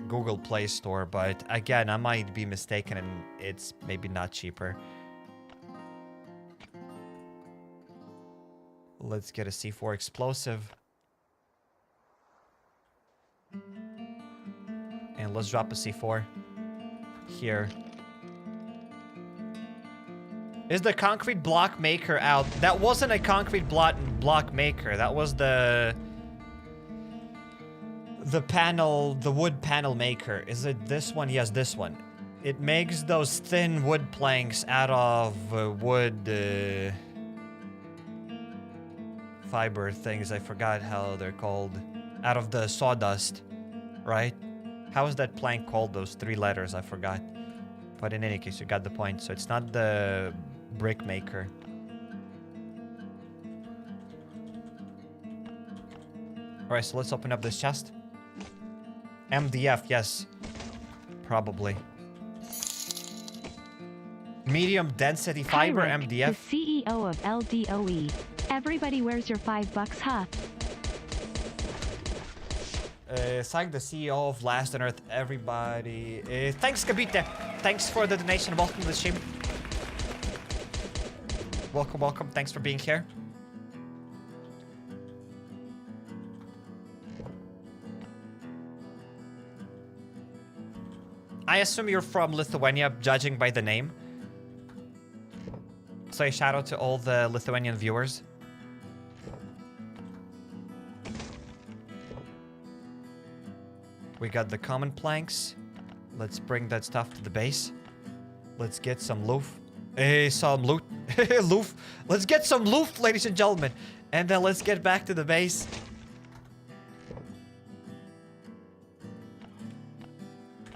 Google Play Store. But again, I might be mistaken and it's maybe not cheaper. Let's get a C4 explosive. And let's drop a C4 here. Is the concrete block maker out? That wasn't a concrete block maker. That was the panel, the wood panel maker. Is it this one? Yes, this one. It makes those thin wood planks out of wood fiber things. I forgot how they're called. Out of the sawdust, right? How is that plank called? Those 3 letters, I forgot. But in any case, you got the point. So it's not the brick maker. Alright, so let's open up this chest. MDF, yes. Probably. Medium density fiber, HappyCairek, MDF. the CEO of LDoE. Everybody wears your $5, huh? Psych, the CEO of Last on Earth, everybody. Thanks, Kabite. Thanks for the donation. Welcome to the stream. Welcome, welcome. Thanks for being here. I assume you're from Lithuania, judging by the name. So a shout out to all the Lithuanian viewers. We got the common planks. Let's bring that stuff to the base. Let's get some loot. Some loot. Loot. Let's get some loot, ladies and gentlemen. And then let's get back to the base.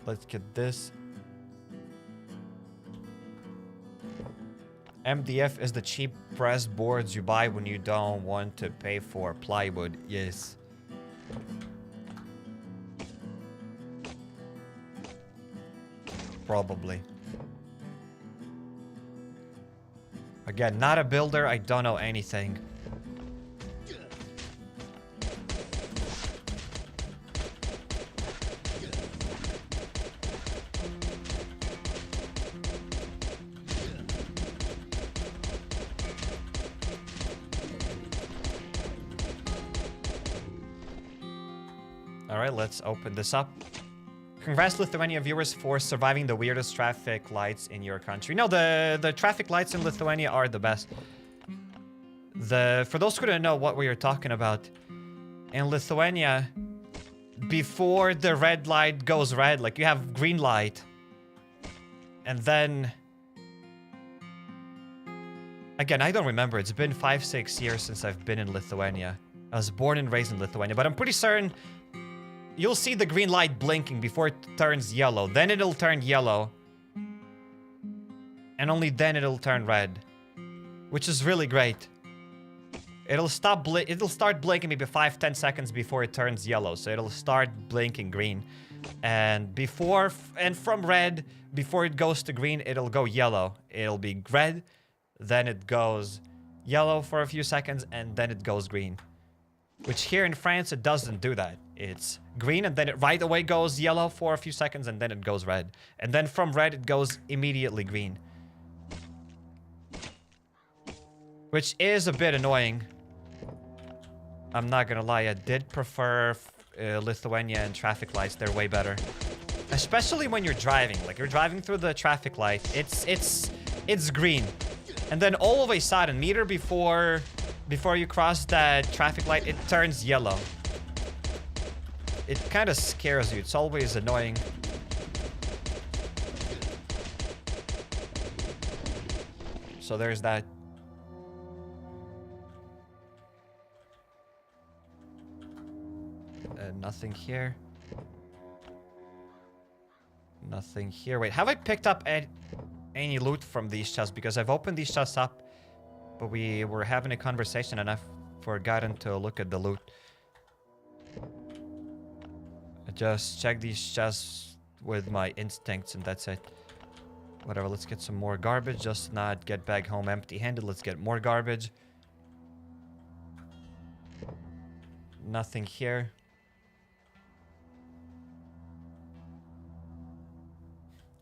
Let's get this. MDF is the cheap press boards you buy when you don't want to pay for plywood. Yes. Probably. Again, not a builder. I don't know anything. Alright, let's open this up. Congrats, Lithuania viewers, for surviving the weirdest traffic lights in your country. No, the traffic lights in Lithuania are the best. For those who don't know what we are talking about, in Lithuania, before the red light goes red, like you have green light, and then... Again, I don't remember. It's been 5-6 years since I've been in Lithuania. I was born and raised in Lithuania, but I'm pretty certain you'll see the green light blinking before it turns yellow. Then it'll turn yellow. And only then it'll turn red. Which is really great. It'll start blinking maybe 5-10 seconds before it turns yellow. So it'll start blinking green. And from red, before it goes to green, it'll go yellow. It'll be red, then it goes yellow for a few seconds, and then it goes green. Which here in France, it doesn't do that. It's green, and then it right away goes yellow for a few seconds, and then it goes red. And then from red, it goes immediately green. Which is a bit annoying. I'm not gonna lie, I did prefer Lithuania and traffic lights. They're way better. Especially when you're driving. Like, you're driving through the traffic light. It's green. And then all of a sudden, meter before you cross that traffic light, it turns yellow. It kind of scares you. It's always annoying. So there's that. Nothing here. Nothing here. Wait, have I picked up any loot from these chests? Because I've opened these chests up, but we were having a conversation and I've forgotten to look at the loot. I just check these chests with my instincts and that's it. Whatever, let's get some more garbage. Just not get back home empty-handed. Let's get more garbage. Nothing here.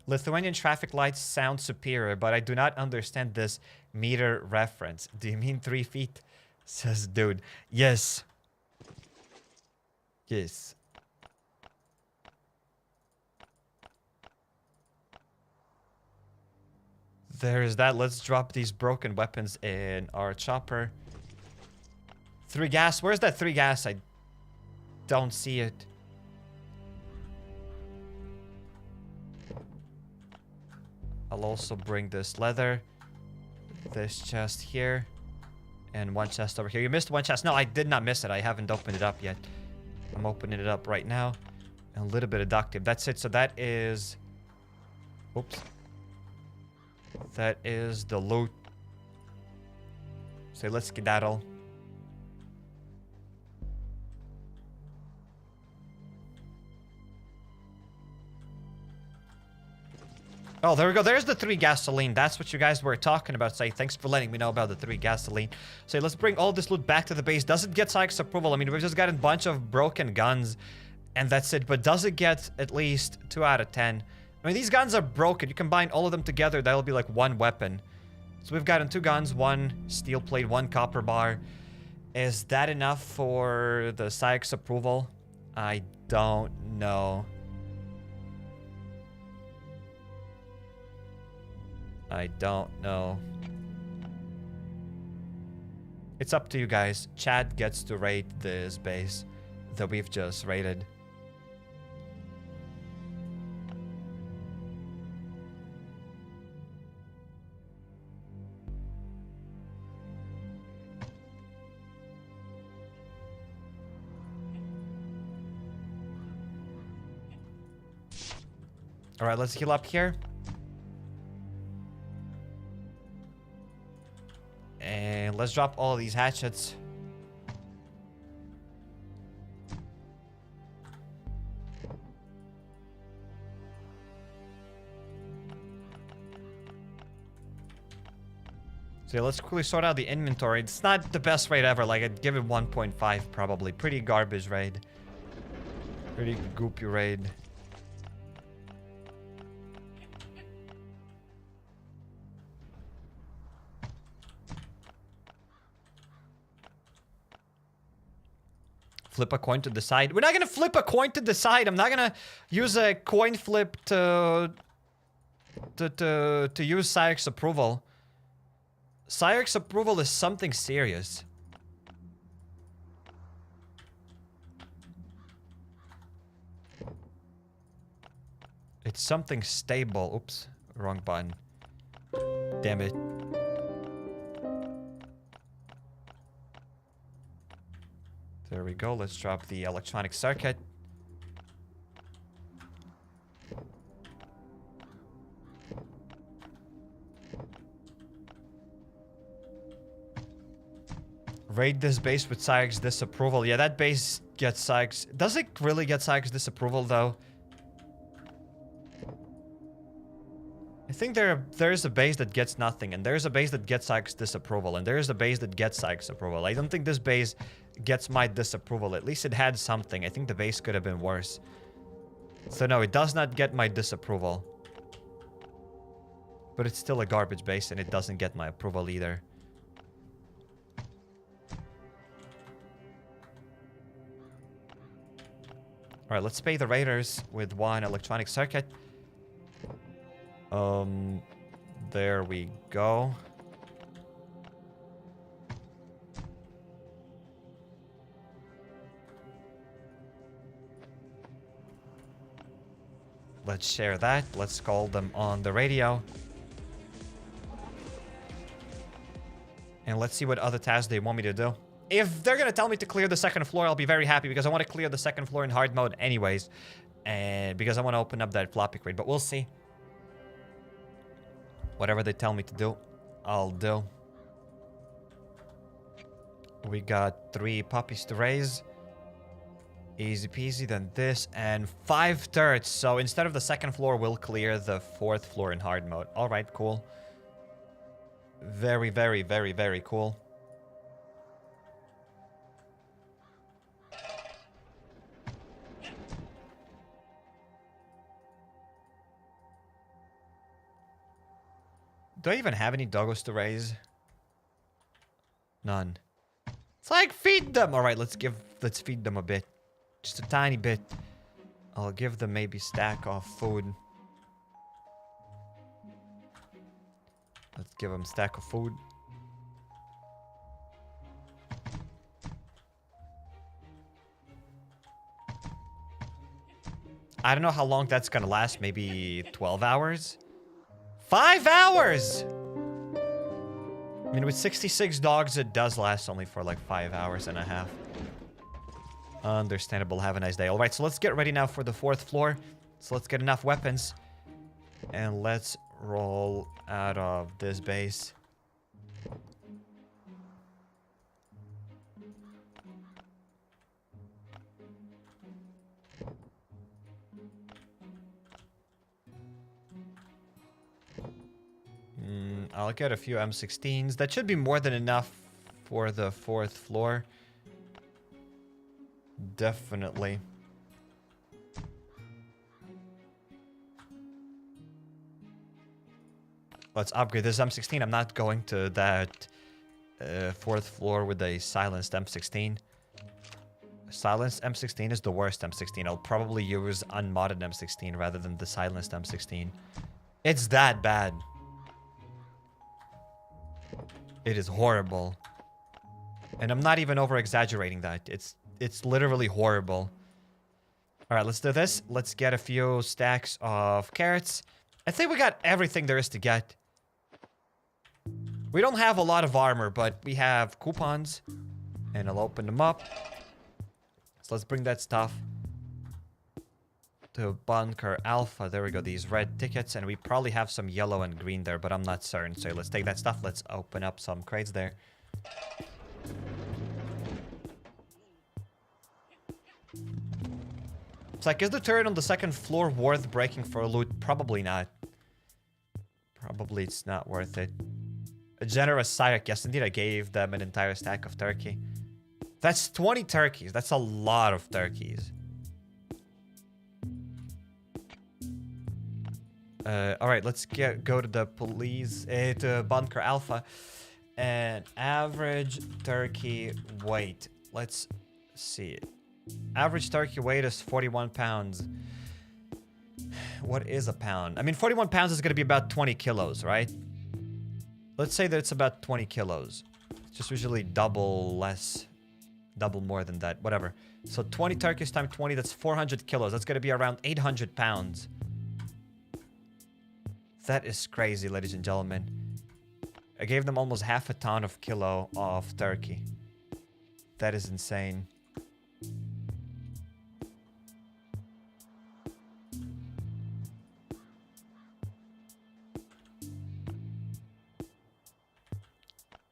Lithuanian traffic lights sound superior, but I do not understand this meter reference. Do you mean 3 feet? Says dude. Yes. Yes. There's that. Let's drop these broken weapons in our chopper. 3 gas. Where's that 3 gas? I don't see it. I'll also bring this leather, this chest here, and 1 chest over here. You missed 1 chest. No, I did not miss it. I haven't opened it up yet. I'm opening it up right now. And a little bit of duct tape. That's it. So that is... Oops. That is the loot. So let's skedaddle. Oh, there we go. There's the 3 gasoline. That's what you guys were talking about. Say, thanks for letting me know about the 3 gasoline. So let's bring all this loot back to the base. Does it get Sykes approval? I mean, we've just got a bunch of broken guns, and that's it. But does it get at least 2 out of 10? I mean, these guns are broken. You combine all of them together, that'll be like 1 weapon. So we've gotten 2 guns, 1 steel plate, 1 copper bar. Is that enough for the Sykes approval? I don't know. I don't know. It's up to you guys. Chad gets to rate this base that we've just rated. All right, let's heal up here. And let's drop all of these hatchets. So yeah, let's quickly sort out the inventory. It's not the best raid ever. Like, I'd give it 1.5 probably. Pretty garbage raid. Pretty goopy raid. Flip a coin to the side. We're not gonna flip a coin to the side. I'm not gonna use a coin flip to use Cyarek's approval. Cyarek's approval is something serious. It's something stable. Oops, wrong button. Damn it. There we go. Let's drop the electronic circuit. Raid this base with Cyarek's disapproval. Yeah, that base gets Cyarek's... Does it really get Cyarek's disapproval, though? I think there's a base that gets nothing, and there's a base that gets Cyarek's disapproval, and there's a base that gets Cyarek's approval. I don't think this base gets my disapproval. At least it had something. I think the base could have been worse. So no, it does not get my disapproval. But it's still a garbage base, and it doesn't get my approval either. Alright, let's pay the raiders with 1 electronic circuit. There we go. Let's share that. Let's call them on the radio. And let's see what other tasks they want me to do. If they're gonna tell me to clear the 2nd floor, I'll be very happy because I want to clear the 2nd floor in hard mode anyways. And because I want to open up that floppy crate, but we'll see. Whatever they tell me to do, I'll do. We got 3 puppies to raise. Easy peasy, then this, and 5 turrets. So instead of the 2nd floor, we'll clear the 4th floor in hard mode. Alright, cool. Very, very, very, very cool. Do I even have any doggos to raise? None. It's like, feed them! Alright, let's feed them a bit. Just a tiny bit. I'll give them maybe stack of food. Let's give them stack of food. I don't know how long that's gonna last. Maybe 12 hours? 5 hours! I mean, with 66 dogs, it does last only for like 5 hours and a half. Understandable. Have a nice day. Alright, so let's get ready now for the 4th floor. So let's get enough weapons. And let's roll out of this base. I'll get a few M16s. That should be more than enough for the 4th floor. Definitely. Let's upgrade this M16. I'm not going to that 4th floor with a silenced M16. Silenced M16 is the worst M16. I'll probably use unmodded M16 rather than the silenced M16. It's that bad. It is horrible. And I'm not even over-exaggerating that. It's literally horrible. Alright, let's do this. Let's get a few stacks of carrots. I think we got everything there is to get. We don't have a lot of armor, but we have coupons. And I'll open them up. So let's bring that stuff to Bunker Alfa. There we go, these red tickets. And we probably have some yellow and green there, but I'm not certain. So let's take that stuff. Let's open up some crates there. It's like, is the turret on the 2nd floor worth breaking for loot? Probably not. Probably it's not worth it. A generous Cyrek. Yes, indeed, I gave them an entire stack of turkey. That's 20 turkeys. That's a lot of turkeys. Alright, let's go to the police, to Bunker Alfa. And average turkey weight. Let's see it. Average turkey weight is 41 pounds. What is a pound? I mean, 41 pounds is going to be about 20 kilos, right? Let's say that it's about 20 kilos. It's just usually double less, double more than that, whatever. So 20 turkeys times 20, that's 400 kilos. That's going to be around 800 pounds. That is crazy, ladies and gentlemen. I gave them almost half a ton of kilo of turkey. That is insane.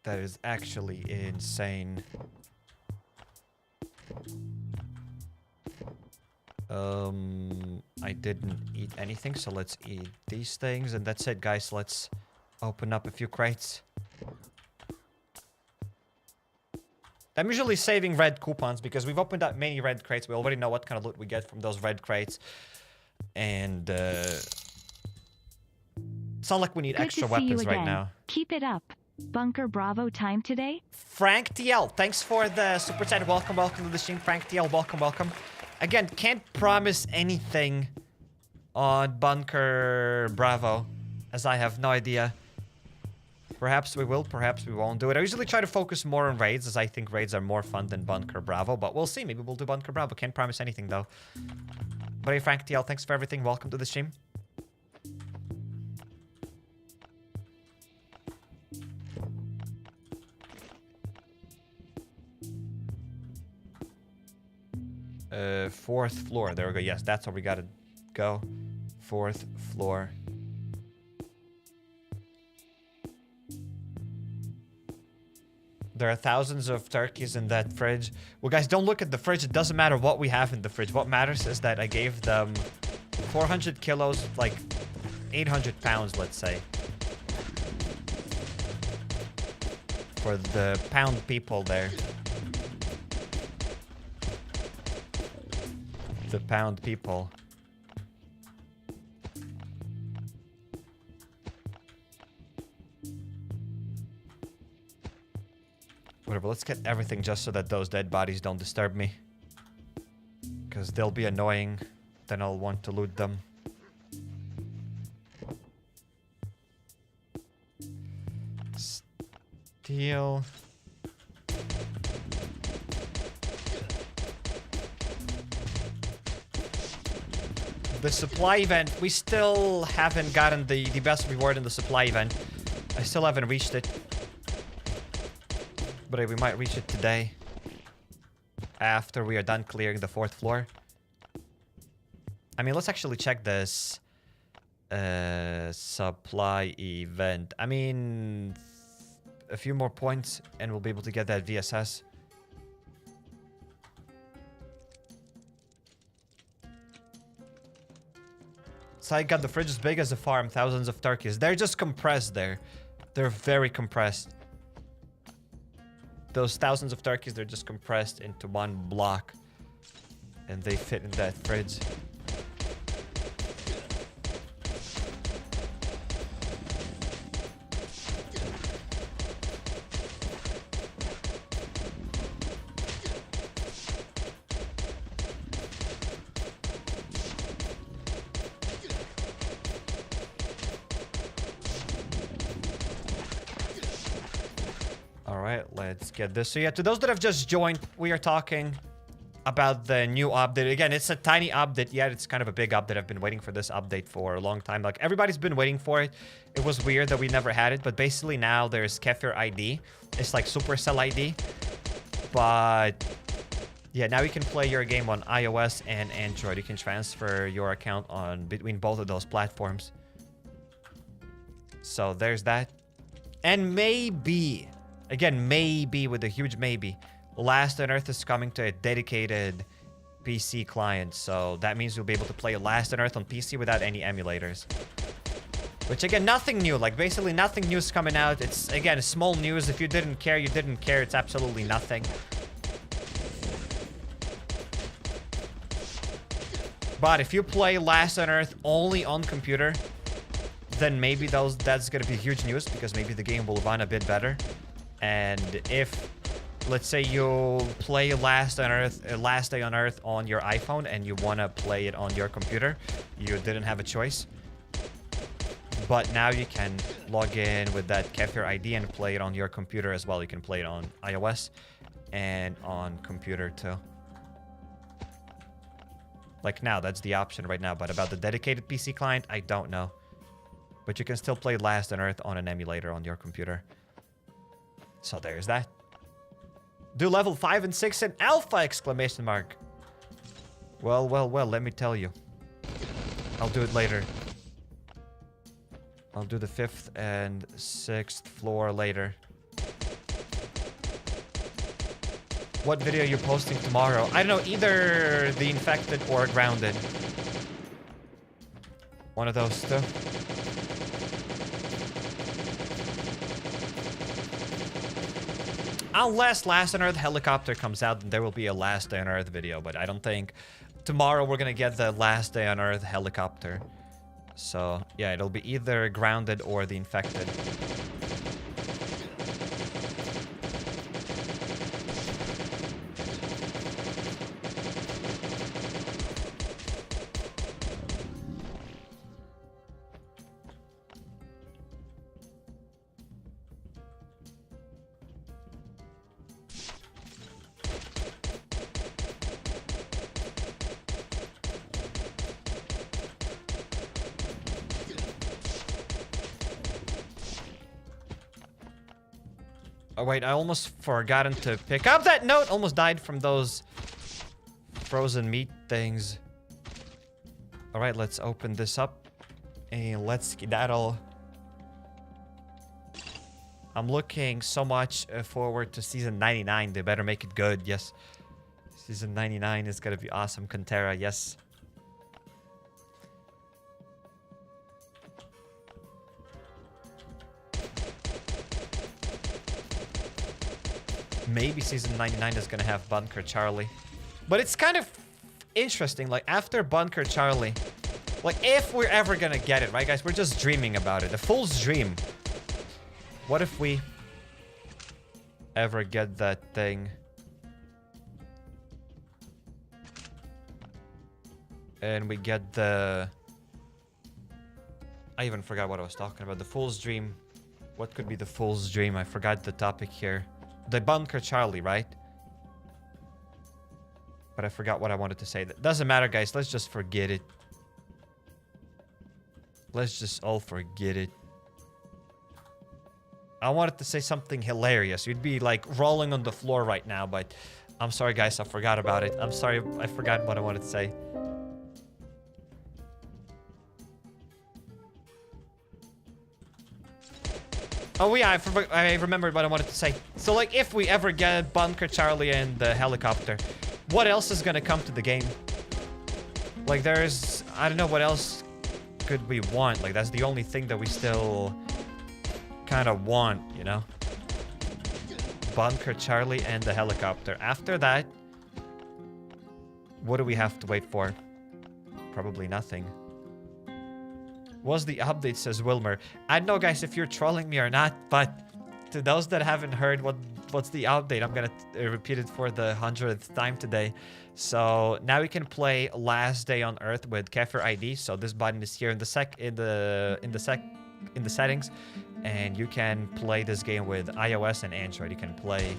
That is actually insane. I didn't eat anything, so let's eat these things. And that's it, guys. Let's open up a few crates. I'm usually saving red coupons because we've opened up many red crates. We already know what kind of loot we get from those red crates. And, it's not like we need Good extra to see you weapons right again. now. Keep it up. Bunker Bravo time today? Frank TL, thanks for the super chat. Welcome to the stream. Frank TL, welcome. Again, can't promise anything on Bunker Bravo, as I have no idea. Perhaps we will, perhaps we won't do it. I usually try to focus more on raids, as I think raids are more fun than Bunker Bravo, but we'll see. Maybe we'll do Bunker Bravo. Can't promise anything, though. But hey, Frank TL, thanks for everything. Welcome to the stream. Fourth floor. There we go. Yes, that's where we gotta go. 4th floor. There are thousands of turkeys in that fridge. Well, guys, don't look at the fridge. It doesn't matter what we have in the fridge. What matters is that I gave them 400 kilos, like 800 pounds, let's say. For the pound people there. The pound people. Whatever, let's get everything just so that those dead bodies don't disturb me. Because they'll be annoying. Then I'll want to loot them. Steal. The supply event, we still haven't gotten the best reward in the supply event. I still haven't reached it. But we might reach it today. After we are done clearing the 4th floor. I mean, let's actually check this supply event. I mean, a few more points and we'll be able to get that VSS. So I got the fridge as big as a farm, thousands of turkeys. They're just compressed there. They're very compressed. Those thousands of turkeys, they're just compressed into one block. And they fit in that fridge. right, let's get this. So yeah, to those that have just joined, we are talking about the new update. Again, it's a tiny update, yet it's kind of a big update. I've been waiting for this update for a long time. Like, everybody's been waiting for it. It was weird that we never had it, but basically now there's Kefir ID. It's like Supercell ID. But yeah, now you can play your game on iOS and Android. You can transfer your account on between both of those platforms. So there's that. And maybe, again, maybe with a huge maybe, Last on Earth is coming to a dedicated PC client. So that means you'll be able to play Last on Earth on PC without any emulators. Which, again, nothing new. Like, basically nothing new is coming out. It's, again, small news. If you didn't care, you didn't care. It's absolutely nothing. But if you play Last on Earth only on computer, then maybe that's going to be huge news, because maybe the game will run a bit better. And if, let's say, you play Last Day on Earth on your iPhone and you want to play it on your computer, you didn't have a choice. But now you can log in with that Kefir ID and play it on your computer as well. You can play it on iOS and on computer too. Like, now, that's the option right now. But about the dedicated PC client, I don't know. But you can still play Last on Earth on an emulator on your computer. So there's that. Do level 5 and 6 in Alpha! Exclamation mark. Well, let me tell you. I'll do it later. I'll do the 5th and 6th floor later. What video are you posting tomorrow? I don't know, either the Infected or Grounded. One of those two. Unless Last on Earth Helicopter comes out, then there will be a Last Day on Earth video. But I don't think tomorrow we're gonna get the Last Day on Earth Helicopter. So, yeah, it'll be either Grounded or the Infected. Oh, wait, I almost forgotten to pick up that note. Almost died from those frozen meat things. All right, let's open this up and let's skedaddle. I'm looking so much forward to season 99. They better make it good. Yes. Season 99 is going to be awesome. Cantera, yes. Maybe season 99 is gonna have Bunker Charlie. But it's kind of interesting, like, after Bunker Charlie, like, if we're ever gonna get it, right, guys? We're just dreaming about it. A fool's dream. What if we ever get that thing? And we get the... I even forgot what I was talking about. The fool's dream. What could be the fool's dream? I forgot the topic here. The Bunker Charlie, right? But I forgot what I wanted to say. That doesn't matter, guys. Let's just forget it. Let's just all forget it. I wanted to say something hilarious. You'd be, like, rolling on the floor right now, but I'm sorry, guys. I forgot about it. I'm sorry. I forgot what I wanted to say. Oh, yeah, I remembered what I wanted to say. So, like, if we ever get Bunker Charlie and the helicopter, what else is gonna come to the game? Like, there's... I don't know what else could we want. Like, that's the only thing that we still kind of want, you know? Bunker Charlie and the helicopter. After that, what do we have to wait for? Probably nothing. Was the update, says Wilmer. I don't know, guys, if you're trolling me or not, but to those that haven't heard what's the update, I'm gonna repeat it for the 100th time today. So now we can play Last Day on Earth with Kefir ID. So this button is here in the settings, And you can play this game with iOS and Android. You can play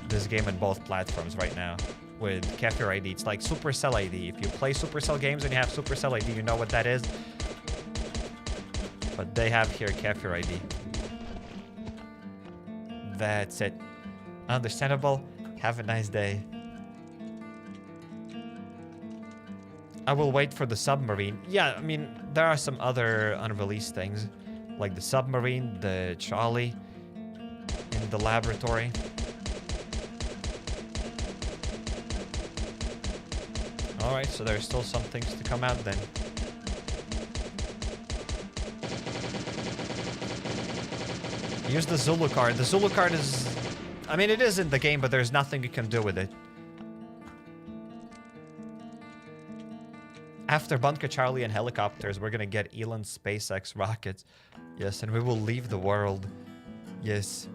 this game on both platforms right now with Kefir ID. It's like Supercell ID. If you play Supercell games and you have Supercell ID, you know what that is. But they have here Kefir ID. That's it. Understandable. Have a nice day. I will wait for the submarine. Yeah, I mean, there are some other unreleased things. Like the submarine, the trolley, in the laboratory. Alright, so there's still some things to come out then. Use the Zulu card. The Zulu card is... I mean, it is in the game, but there's nothing you can do with it. After Bunker Charlie and helicopters, we're gonna get Elon SpaceX rockets. Yes, and we will leave the world. Yes.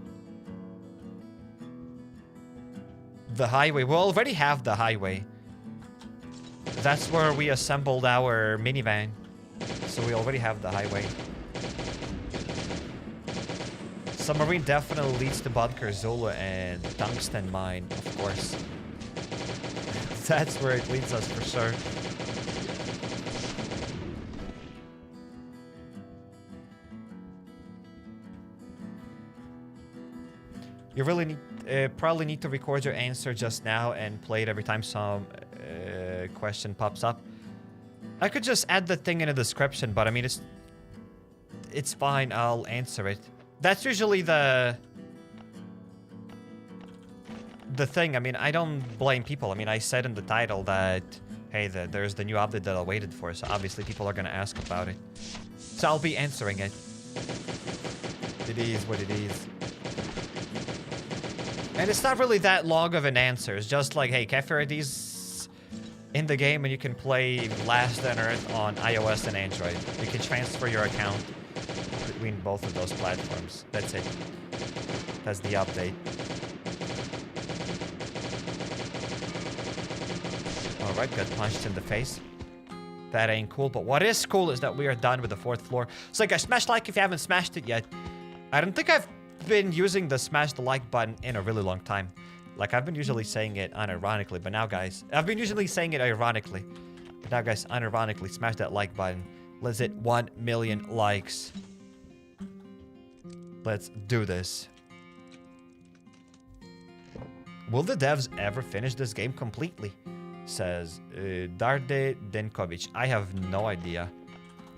The highway. We already have the highway. That's where we assembled our minivan. So we already have the highway. Submarine definitely leads to Bunker Zulu and Tungsten Mine, of course. That's where it leads us for sure. You really need, probably need to record your answer just now and play it every time some question pops up. I could just add the thing in the description, but I mean, it's fine. I'll answer it. That's usually the thing. I mean, I don't blame people. I mean, I said in the title that, hey, there's the new update that I waited for, so obviously people are going to ask about it. So I'll be answering it. It is what it is. And it's not really that long of an answer. It's just like, hey, Kefir ID's in the game and you can play Last on Earth on iOS and Android. You can transfer your account between both of those platforms. That's it. That's the update. Alright, got punched in the face. That ain't cool, but what is cool is that we are done with the 4th floor. So guys, smash like if you haven't smashed it yet. I don't think I've been using the smash the like button in a really long time. Like, I've been usually saying it unironically, but now guys, I've been usually saying it ironically, but now guys, unironically, smash that like button. Let's hit 1 million likes. Let's do this. Will the devs ever finish this game completely? Says Darde Denkovic. I have no idea.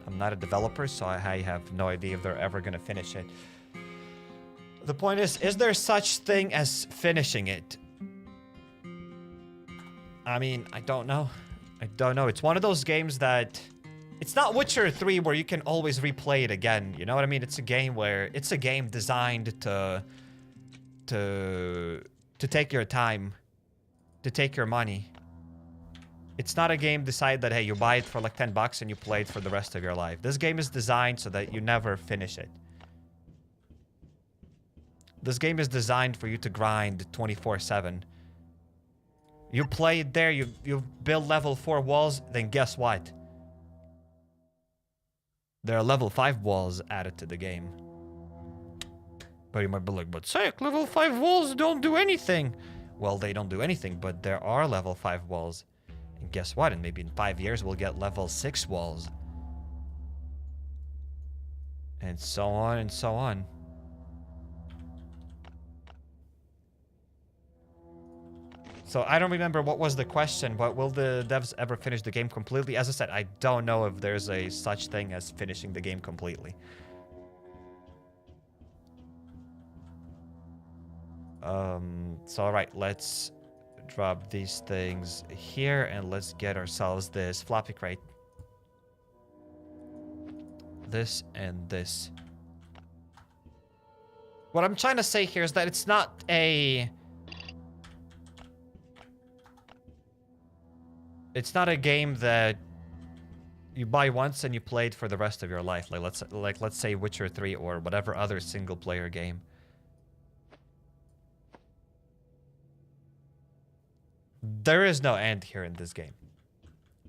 I'm not a developer, so I have no idea if they're ever gonna finish it. The point is there such thing as finishing it? I mean, I don't know. I don't know. It's one of those games that... It's not Witcher 3 where you can always replay it again. You know what I mean? It's a game where... It's a game designed to take your time. To take your money. It's not a game decided that, hey, you buy it for like 10 bucks and you play it for the rest of your life. This game is designed so that you never finish it. This game is designed for you to grind 24/7. You play it there, you build level 4 walls, then guess what? There are level 5 walls added to the game. But you might be like, but Sayek, level 5 walls don't do anything. Well, they don't do anything, but there are level 5 walls. And guess what? And maybe in 5 years, we'll get level 6 walls. And so on and so on. So I don't remember what was the question, but will the devs ever finish the game completely? As I said, I don't know if there's a such thing as finishing the game completely. So alright, let's drop these things here and let's get ourselves this floppy crate. This and this. What I'm trying to say here is that it's not a... It's not a game that you buy once and you play it for the rest of your life. Like let's say Witcher 3 or whatever other single player game. There is no end here in this game.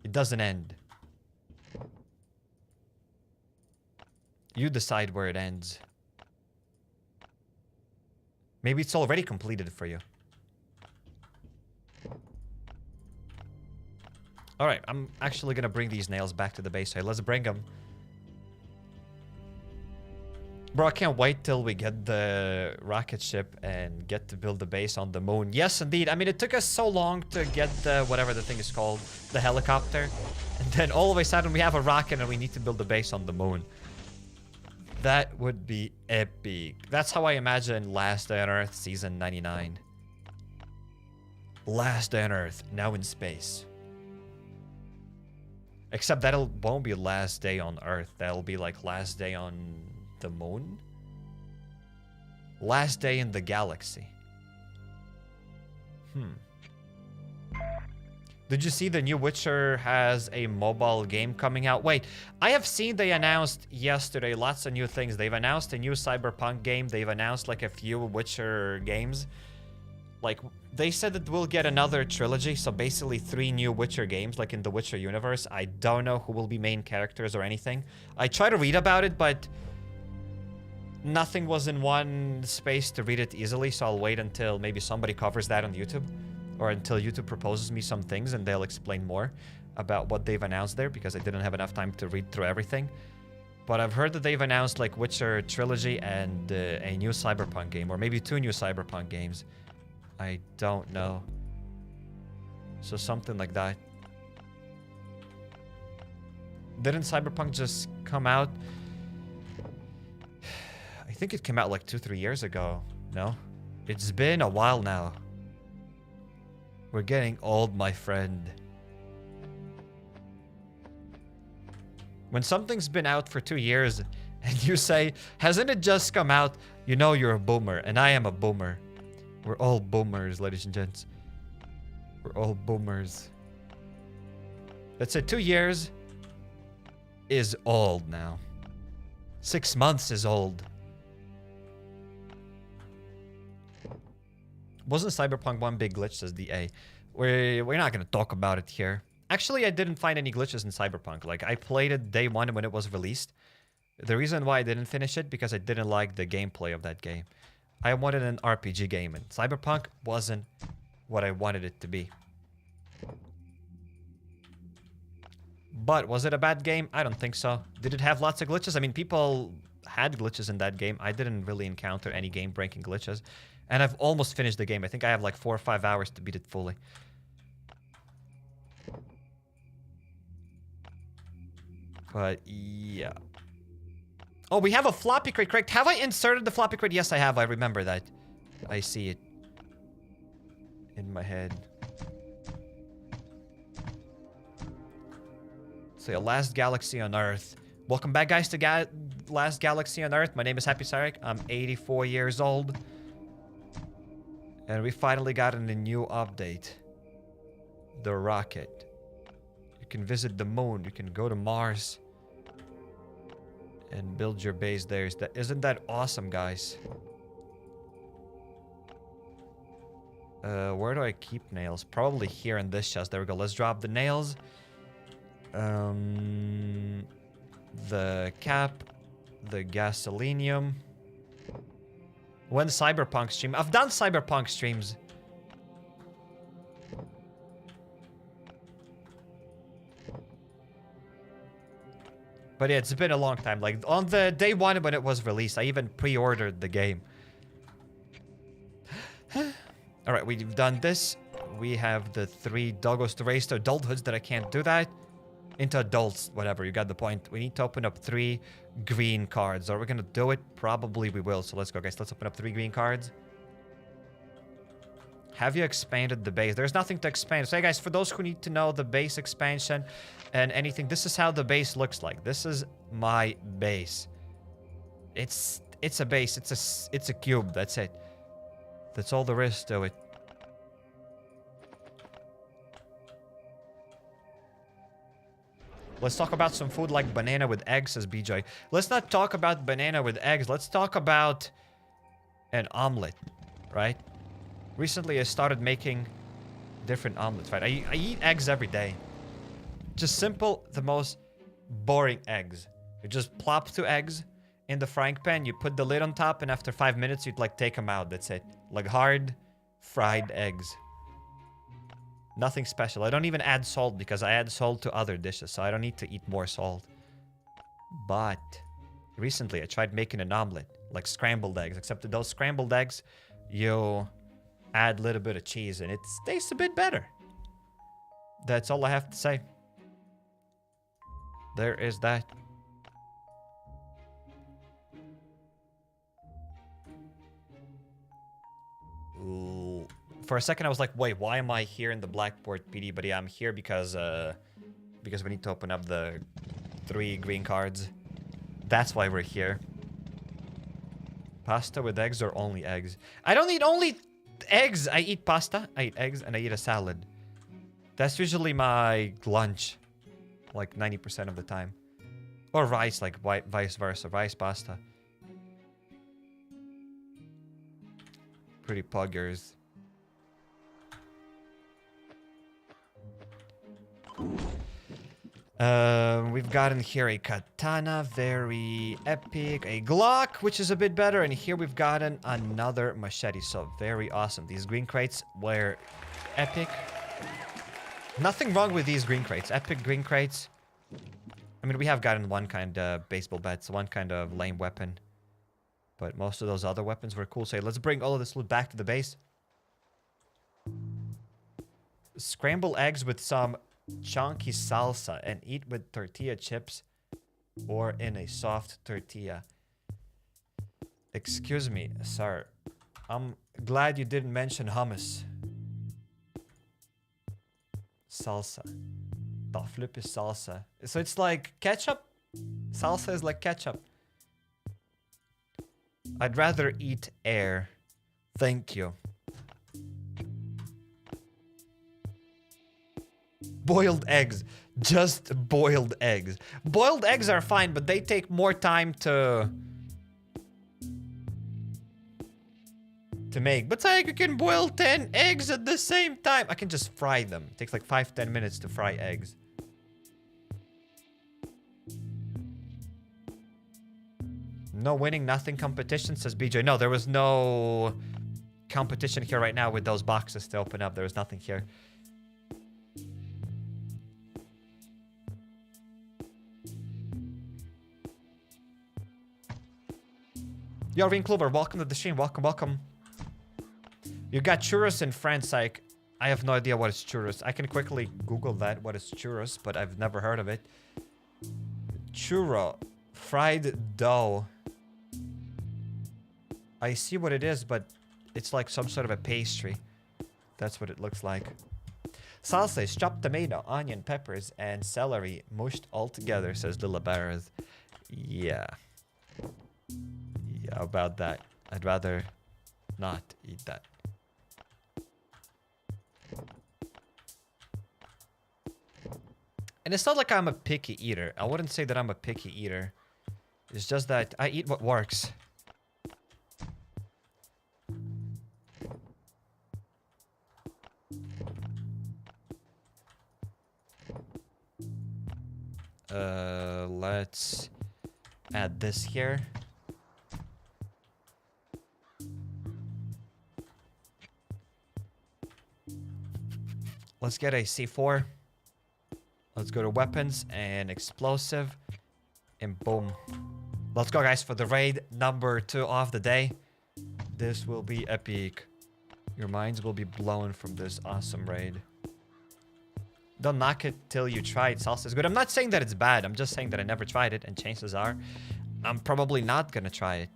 It doesn't end. You decide where it ends. Maybe it's already completed for you. Alright, I'm actually gonna bring these nails back to the base. So let's bring them. Bro, I can't wait till we get the rocket ship and get to build the base on the moon. Yes, indeed. I mean, it took us so long to get the, whatever the thing is called, the helicopter. And then all of a sudden we have a rocket and we need to build the base on the moon. That would be epic. That's how I imagine Last Day on Earth Season 99. Last Day on Earth, now in space. Except that won't be Last Day on Earth. That'll be like Last Day on the moon? Last Day in the galaxy. Did you see the new Witcher has a mobile game coming out? Wait, I have seen they announced yesterday lots of new things. They've announced a new Cyberpunk game. They've announced like a few Witcher games. Like, they said that we'll get another trilogy, so basically 3 new Witcher games, like in the Witcher universe. I don't know who will be main characters or anything. I tried to read about it, but nothing was in one space to read it easily, so I'll wait until maybe somebody covers that on YouTube. Or until YouTube proposes me some things and they'll explain more about what they've announced there, because I didn't have enough time to read through everything. But I've heard that they've announced like Witcher trilogy and a new Cyberpunk game, or maybe 2 new Cyberpunk games. I don't know. So something like that. Didn't Cyberpunk just come out? I think it came out like 2-3 years ago. No? It's been a while now. We're getting old, my friend. When something's been out for 2 years and you say, hasn't it just come out? You know you're a boomer, and I am a boomer. We're all boomers, ladies and gents. We're all boomers. Let's say 2 years is old now. 6 months is old. Wasn't Cyberpunk one big glitch, says DA. We're not going to talk about it here. Actually, I didn't find any glitches in Cyberpunk. Like, I played it day 1 when it was released. The reason why I didn't finish it, because I didn't like the gameplay of that game. I wanted an RPG game, and Cyberpunk wasn't what I wanted it to be. But was it a bad game? I don't think so. Did it have lots of glitches? I mean, people had glitches in that game. I didn't really encounter any game-breaking glitches. And I've almost finished the game. I think I have like 4 or 5 hours to beat it fully. But yeah. Oh, we have a floppy crate. Correct. Have I inserted the floppy crate? Yes, I have. I remember that. I see it in my head. So yeah, Last Galaxy on Earth. Welcome back, guys, to Last Galaxy on Earth. My name is HappyCairek. I'm 84 years old. And we finally got in a new update. The rocket. You can visit the moon. You can go to Mars. And build your base there. Isn't that awesome, guys? Where do I keep nails? Probably here in this chest. There we go. Let's drop the nails. The cap. The gasolinium. When Cyberpunk stream? I've done Cyberpunk streams. But yeah, it's been a long time. Like, on the day 1 when it was released, I even pre-ordered the game. Alright, we've done this. We have the 3 doggos to raise to adulthoods that I can't do that. Into adults, whatever, you got the point. We need to open up 3 green cards. Are we gonna do it? Probably we will. So let's go, guys. Let's open up 3 green cards. Have you expanded the base? There's nothing to expand. So, hey, guys, for those who need to know the base expansion and anything, this is how the base looks like. This is my base. It's a base. It's a cube. That's it. That's all there is to it. Let's talk about some food like banana with eggs, says BJ. Let's not talk about banana with eggs. Let's talk about an omelet, right? Recently, I started making different omelets, right? I eat eggs every day. Just simple, the most boring eggs. You just plop 2 eggs in the frying pan, you put the lid on top, and after 5 minutes, you'd like take them out. That's it. Like hard fried eggs. Nothing special. I don't even add salt because I add salt to other dishes, so I don't need to eat more salt. But recently, I tried making an omelet, like scrambled eggs, except that those scrambled eggs, you add a little bit of cheese, and it tastes a bit better. That's all I have to say. There is that. Ooh. For a second, I was like, wait, why am I here in the Blackboard PD? But yeah, I'm here because we need to open up the 3 green cards. That's why we're here. Pasta with eggs or only eggs? I don't eat only eggs. I eat pasta, I eat eggs, and I eat a salad. That's usually my lunch. Like 90% of the time. Or rice, like vice versa. Rice, pasta. Pretty puggers. We've gotten here a katana, very epic, a Glock, which is a bit better, and here we've gotten another machete, so very awesome. These green crates were epic. Nothing wrong with these green crates, epic green crates. I mean, we have gotten one kind of baseball bats, one kind of lame weapon, but most of those other weapons were cool. So let's bring all of this loot back to the base. Scramble eggs with some chunky salsa and eat with tortilla chips or in a soft tortilla. Excuse me, sir. I'm glad you didn't mention hummus. Salsa. The flip is salsa. So it's like ketchup? Salsa is like ketchup. I'd rather eat air. Thank you. Boiled eggs. Just boiled eggs. Boiled eggs are fine, but they take more time to make. But I can boil 10 eggs at the same time. I can just fry them. It takes like 5-10 minutes to fry eggs. No winning, nothing competition, says BJ. No, there was no competition here right now with those boxes to open up. There was nothing here. Yo, Ring Clover, welcome to the stream. Welcome, welcome. You got churros in France, like, I have no idea what is churros. I can quickly Google that, what is churros, but I've never heard of it. Churro. Fried dough. I see what it is, but it's like some sort of a pastry. That's what it looks like. Salsa is chopped tomato, onion, peppers, and celery mushed all together, says Lila Barras. Yeah. Yeah, about that. I'd rather not eat that. And it's not like I'm a picky eater. I wouldn't say that I'm a picky eater. It's just that I eat what works. Let's add this here. Let's get a C4. Let's go to weapons and explosive. And boom. Let's go, guys, for the raid number 2 of the day. This will be epic. Your minds will be blown from this awesome raid. Don't knock it till you try it. Salsa is good. I'm not saying that it's bad. I'm just saying that I never tried it. And chances are, I'm probably not gonna try it.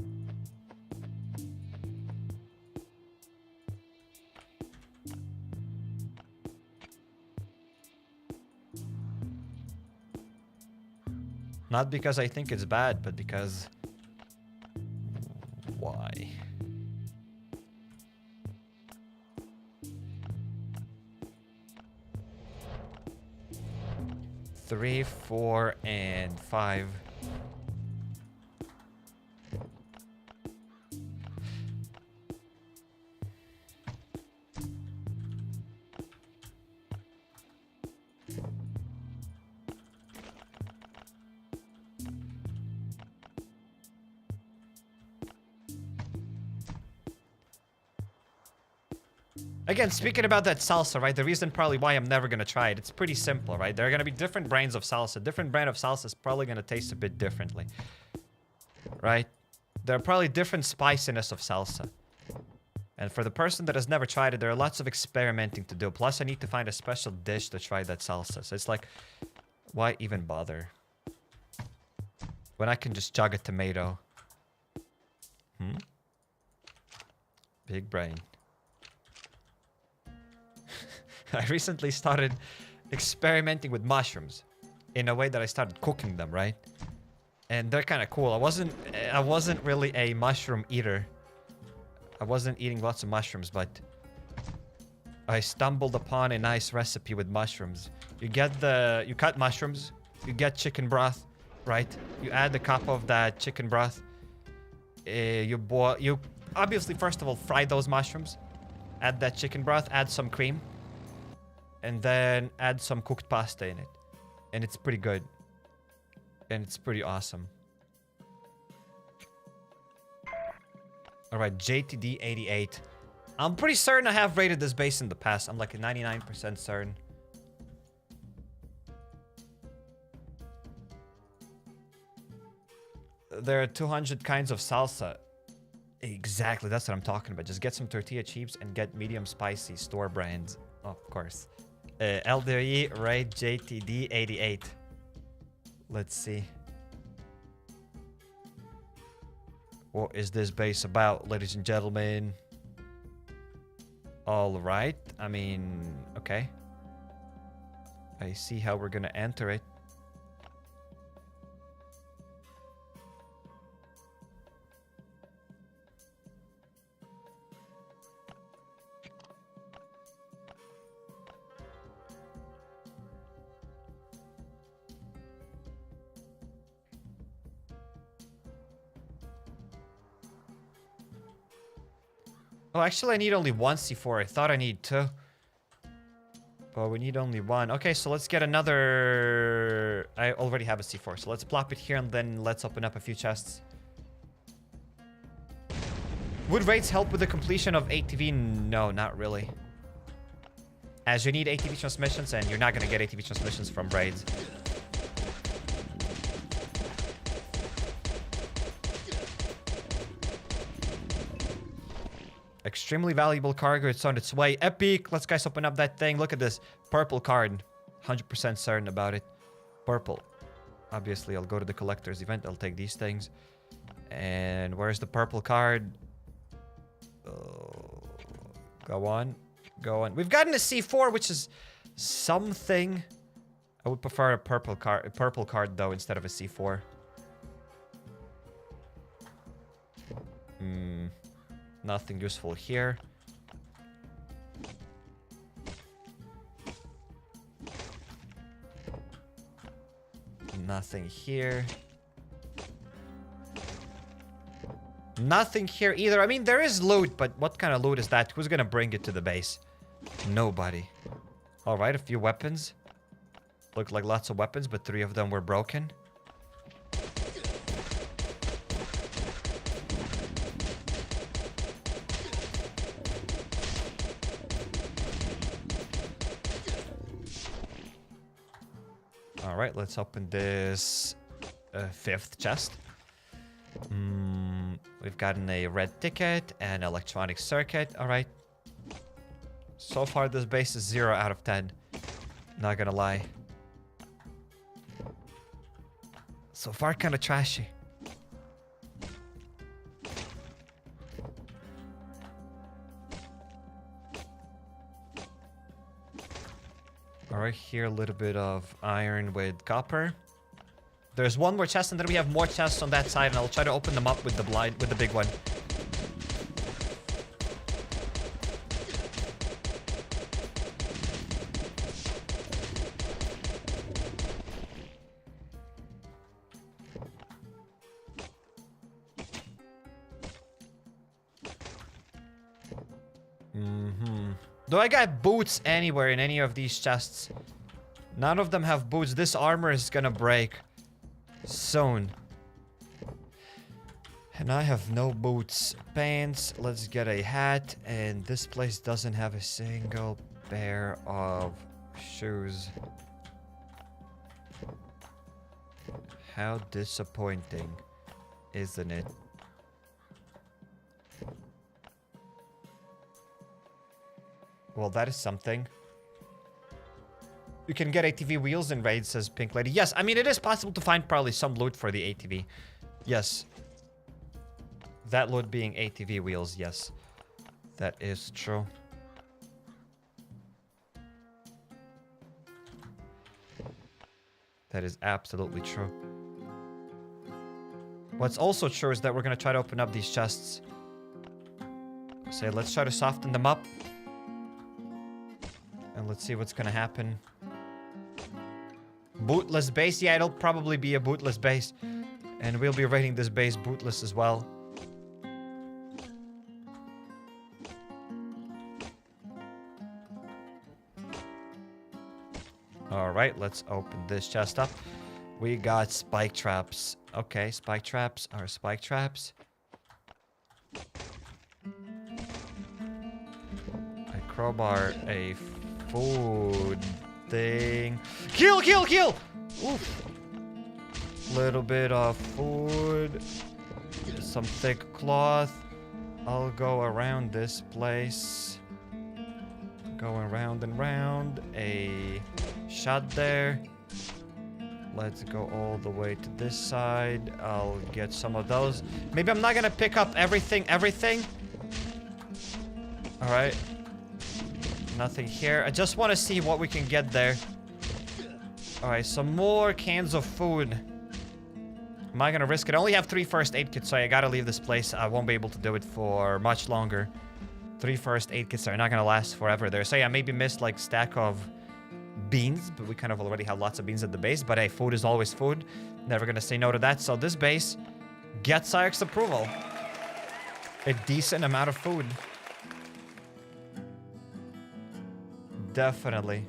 Not because I think it's bad, but because... Why? Three, 4, and 5. Again, speaking about that salsa, right? The reason probably why I'm never gonna try it, it's pretty simple, right? There are gonna be different brands of salsa. Different brand of salsa is probably gonna taste a bit differently, right? There are probably different spiciness of salsa. And for the person that has never tried it, there are lots of experimenting to do. Plus, I need to find a special dish to try that salsa. So it's like, why even bother? When I can just chug a tomato. Big brain. I recently started experimenting with mushrooms in a way that I started cooking them, right? And they're kind of cool. I wasn't really a mushroom eater. I wasn't eating lots of mushrooms, but I stumbled upon a nice recipe with mushrooms. You cut mushrooms, you get chicken broth, right? You add a cup of that chicken broth. You obviously, first of all, fry those mushrooms. Add that chicken broth, add some cream. And then add some cooked pasta in it. And it's pretty good. And it's pretty awesome. Alright, JTD88. I'm pretty certain I have rated this base in the past. I'm like a 99% certain. There are 200 kinds of salsa. Exactly, that's what I'm talking about. Just get some tortilla chips and get medium spicy store brands. Oh, of course. LDoE, right? JTD88. Let's see. What is this base about, ladies and gentlemen? All right. I mean, okay. I see how we're gonna enter it. Oh, actually, I need only one C4. I thought I need two. But we need only one. Okay, so let's get another... I already have a C4, so let's plop it here and then let's open up a few chests. Would raids help with the completion of ATV? No, not really. As you need ATV transmissions, and you're not going to get ATV transmissions from raids. Extremely valuable cargo. It's on its way. Epic. Let's guys open up that thing. Look at this. Purple card. 100% certain about it. Purple. Obviously, I'll go to the collector's event. I'll take these things. And where's the purple card? Go on. Go on. We've gotten a C4, which is something. I would prefer a purple card, though, instead of a C4. Nothing useful here. Nothing here. Nothing here either. I mean, there is loot, but what kind of loot is that? Who's gonna bring it to the base? Nobody. Alright, a few weapons. Looked like lots of weapons, but 3 of them were broken. Alright, let's open this 5th chest. We've gotten a red ticket and electronic circuit. Alright. So far, this base is 0 out of 10. Not gonna lie. So far, kind of trashy. Alright, here a little bit of iron with copper. There's one more chest, and then we have more chests on that side, and I'll try to open them up with the big one. Do I got boots anywhere in any of these chests? None of them have boots. This armor is gonna break soon. And I have no boots. Pants. Let's get a hat. And this place doesn't have a single pair of shoes. How disappointing, isn't it? Well, that is something. You can get ATV wheels in raids, says Pink Lady. Yes, I mean, it is possible to find probably some loot for the ATV. Yes. That loot being ATV wheels, yes. That is true. That is absolutely true. What's also true is that we're going to try to open up these chests. So let's try to soften them up. And let's see what's going to happen. Bootless base. Yeah, it'll probably be a bootless base. And we'll be rating this base bootless as well. Alright, let's open this chest up. We got spike traps. Okay, spike traps are spike traps. A crowbar, a food thing. Kill, kill, kill! Oof. Little bit of food. Some thick cloth. I'll go around this place. Going round and round. A shot there. Let's go all the way to this side. I'll get some of those. Maybe I'm not gonna pick up everything. Alright. Nothing here. I just want to see what we can get there. Alright, some more cans of food. Am I gonna risk it? I only have 3 first aid kits, so I gotta leave this place. I won't be able to do it for much longer. 3 first aid kits are not gonna last forever there. So yeah, maybe missed like stack of beans, but we kind of already have lots of beans at the base. But hey, food is always food. Never gonna say no to that. So this base gets Cairek's approval. A decent amount of food. Definitely.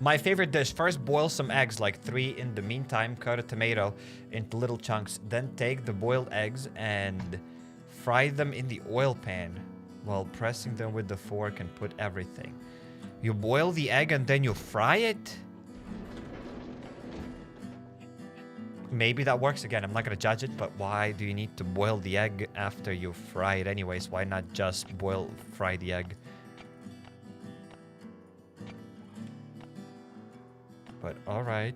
My favorite dish. First, boil some eggs, like 3 in the meantime. Cut a tomato into little chunks. Then take the boiled eggs and fry them in the oil pan while pressing them with the fork and put everything. You boil the egg and then you fry it? Maybe that works. Again, I'm not going to judge it, but why do you need to boil the egg after you fry it anyways? Why not just fry the egg? But alright.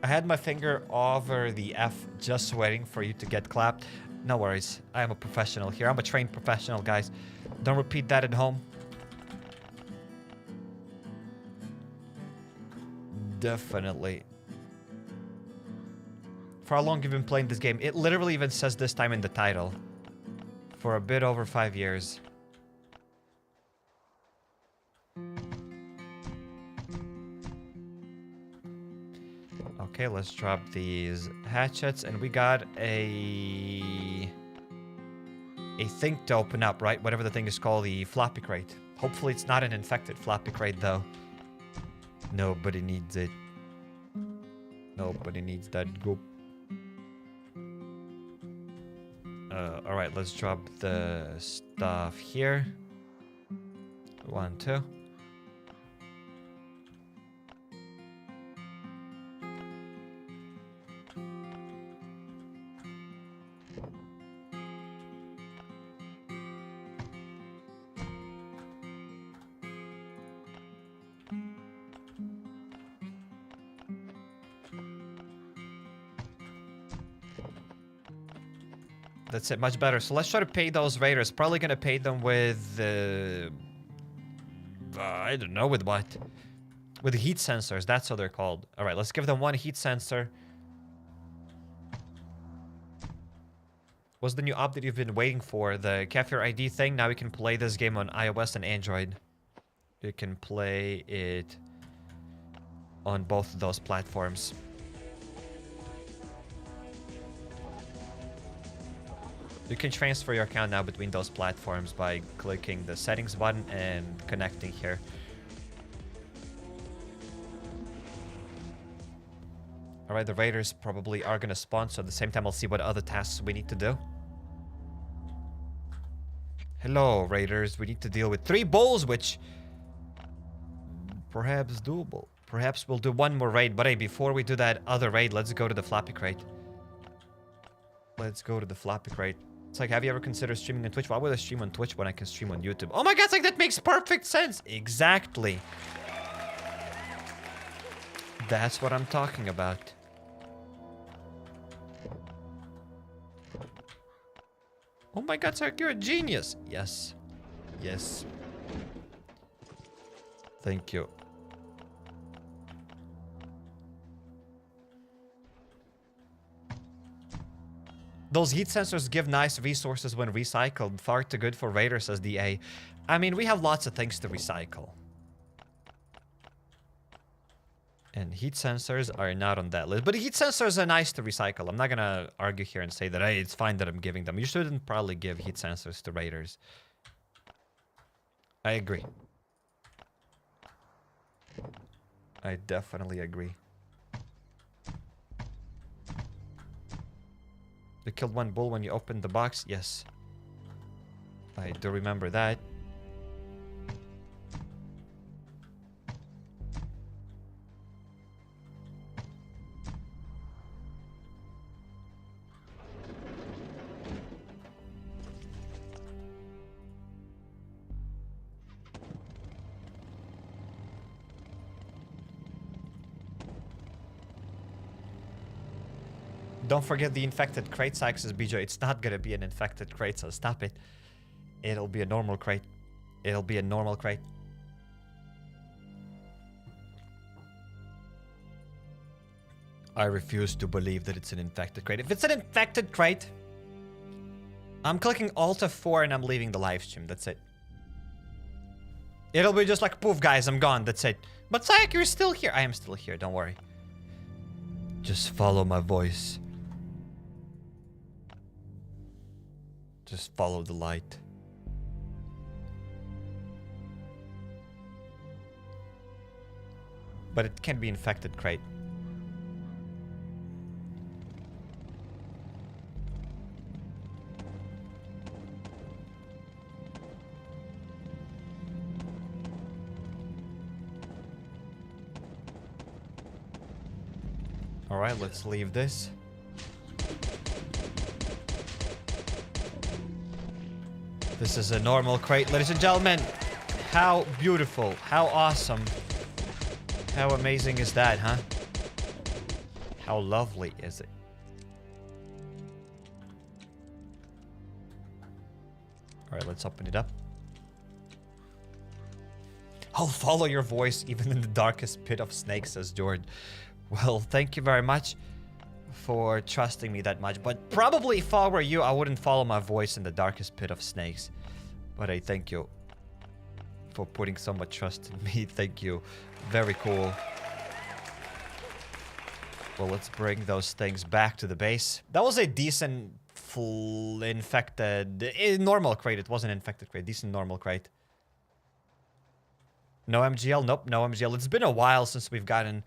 I had my finger over the F just waiting for you to get clapped. No worries. I am a professional here. I'm a trained professional, guys. Don't repeat that at home. Definitely. For how long you've been playing this game? It literally even says this time in the title. For a bit over 5 years. Okay, let's drop these hatchets, and we got a thing to open up, right? Whatever the thing is called, the floppy crate. Hopefully it's not an infected floppy crate, though. Nobody needs it. Nobody needs that goop. Alright, let's drop the stuff here. 1, 2. That's it, much better. So let's try to pay those raiders. Probably gonna pay them with, I don't know with what. With heat sensors, that's what they're called. All right, let's give them 1 heat sensor. What's the new update you've been waiting for? The Cafe ID thing. Now we can play this game on iOS and Android. You can play it on both of those platforms. You can transfer your account now between those platforms by clicking the settings button and connecting here. Alright, the raiders probably are gonna spawn, so at the same time I'll see what other tasks we need to do. Hello, raiders. We need to deal with 3 bulls, which perhaps doable. Perhaps we'll do one more raid, but hey, before we do that other raid, let's go to the Floppy crate. Let's go to the Floppy crate. It's like, have you ever considered streaming on Twitch? Why would I stream on Twitch when I can stream on YouTube? Oh my god, it's like that makes perfect sense. Exactly. That's what I'm talking about. Oh my god, Sark, you're a genius. Yes. Yes. Thank you. Those heat sensors give nice resources when recycled. Far too good for raiders, says DA. I mean, we have lots of things to recycle. And heat sensors are not on that list. But heat sensors are nice to recycle. I'm not gonna argue here and say that, hey, it's fine that I'm giving them. You shouldn't probably give heat sensors to raiders. I agree. I definitely agree. You killed 1 bull when you opened the box? Yes. I do remember that. Don't forget the infected crate, Sykes, says BJ. It's not gonna be an infected crate, so stop it. It'll be a normal crate. It'll be a normal crate. I refuse to believe that it's an infected crate. If it's an infected crate, I'm clicking Alt F4 and I'm leaving the live stream. That's it. It'll be just like, poof, guys, I'm gone. That's it. But Syke, you're still here. I am still here. Don't worry. Just follow my voice. Just follow the light. But it can be infected crate. Alright, let's leave this. This is a normal crate, ladies and gentlemen. How beautiful, how awesome, how amazing is that, huh? How lovely is it? Alright, let's open it up. I'll follow your voice even in the darkest pit of snakes, says Jordan. Well, thank you very much for trusting me that much. But probably if I were you, I wouldn't follow my voice in the darkest pit of snakes. But I thank you for putting so much trust in me. Thank you. Very cool. Well, let's bring those things back to the base. That was a decent full infected... normal crate. It wasn't infected crate. Decent normal crate. No MGL? Nope, no MGL. It's been a while since we've gotten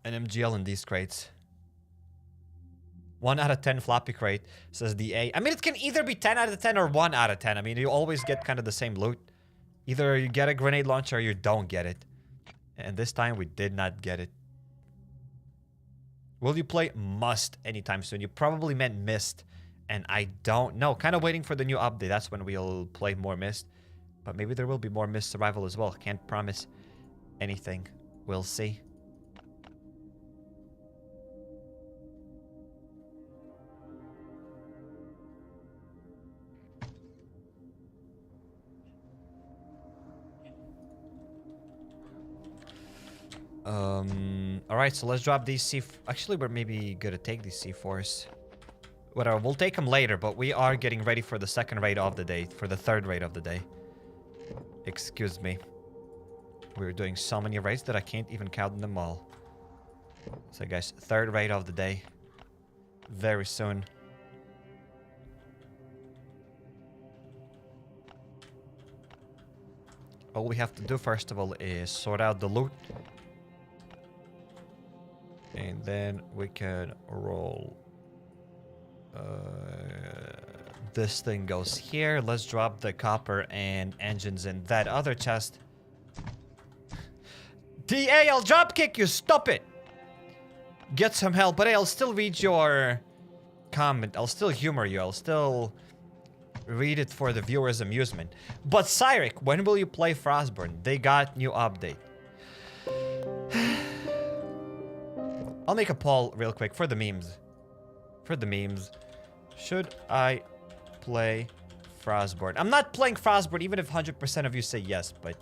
an MGL in these crates. 1 out of 10 floppy crate, says DA. I mean, it can either be 10 out of 10 or 1 out of 10. I mean, you always get kind of the same loot. Either you get a grenade launcher or you don't get it. And this time, we did not get it. Will you play Must anytime soon? You probably meant Mist. And I don't know. Kind of waiting for the new update. That's when we'll play more Mist. But maybe there will be more Mist Survival as well. Can't promise anything. We'll see. Alright, so let's drop these C... Actually, we're maybe gonna take these C4s. Whatever, we'll take them later, but we are getting ready for the second raid of the day. For the third raid of the day. Excuse me. We're doing so many raids that I can't even count them all. So guys, third raid of the day. Very soon. all we have to do first of all is sort out the loot. And then we can roll. This thing goes here. Let's drop the copper and engines in that other chest. DA, I'll dropkick you. Stop it. Get some help. But hey, I'll still read your comment. I'll still humor you. I'll still read it for the viewers' amusement. But Cairek, when will you play Frostburn? They got new update. I'll make a poll real quick for the memes. For the memes. Should I play Frostburn? I'm not playing Frostburn even if 100% of you say yes, but...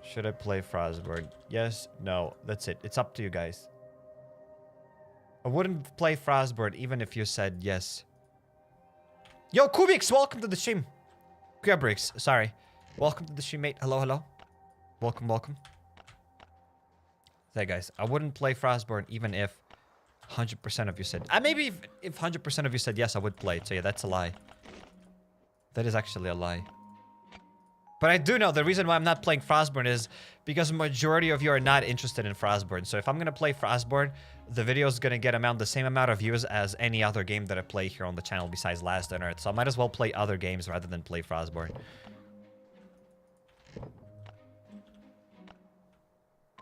Should I play Frostburn? Yes, no, that's it. It's up to you guys. I wouldn't play Frostburn even if you said yes. Yo, Kubix, welcome to the stream. Kubrix, sorry. Welcome to the stream, mate. Hello, hello. Welcome, welcome. Hey, guys, I wouldn't play Frostburn even if 100% of you said... maybe if 100% of you said yes, I would play it. So yeah, that's a lie. That is actually a lie. But I do know the reason why I'm not playing Frostburn is because the majority of you are not interested in Frostburn. So if I'm going to play Frostburn, the video is going to get the same amount of views as any other game that I play here on the channel besides Last on Earth. So I might as well play other games rather than play Frostburn.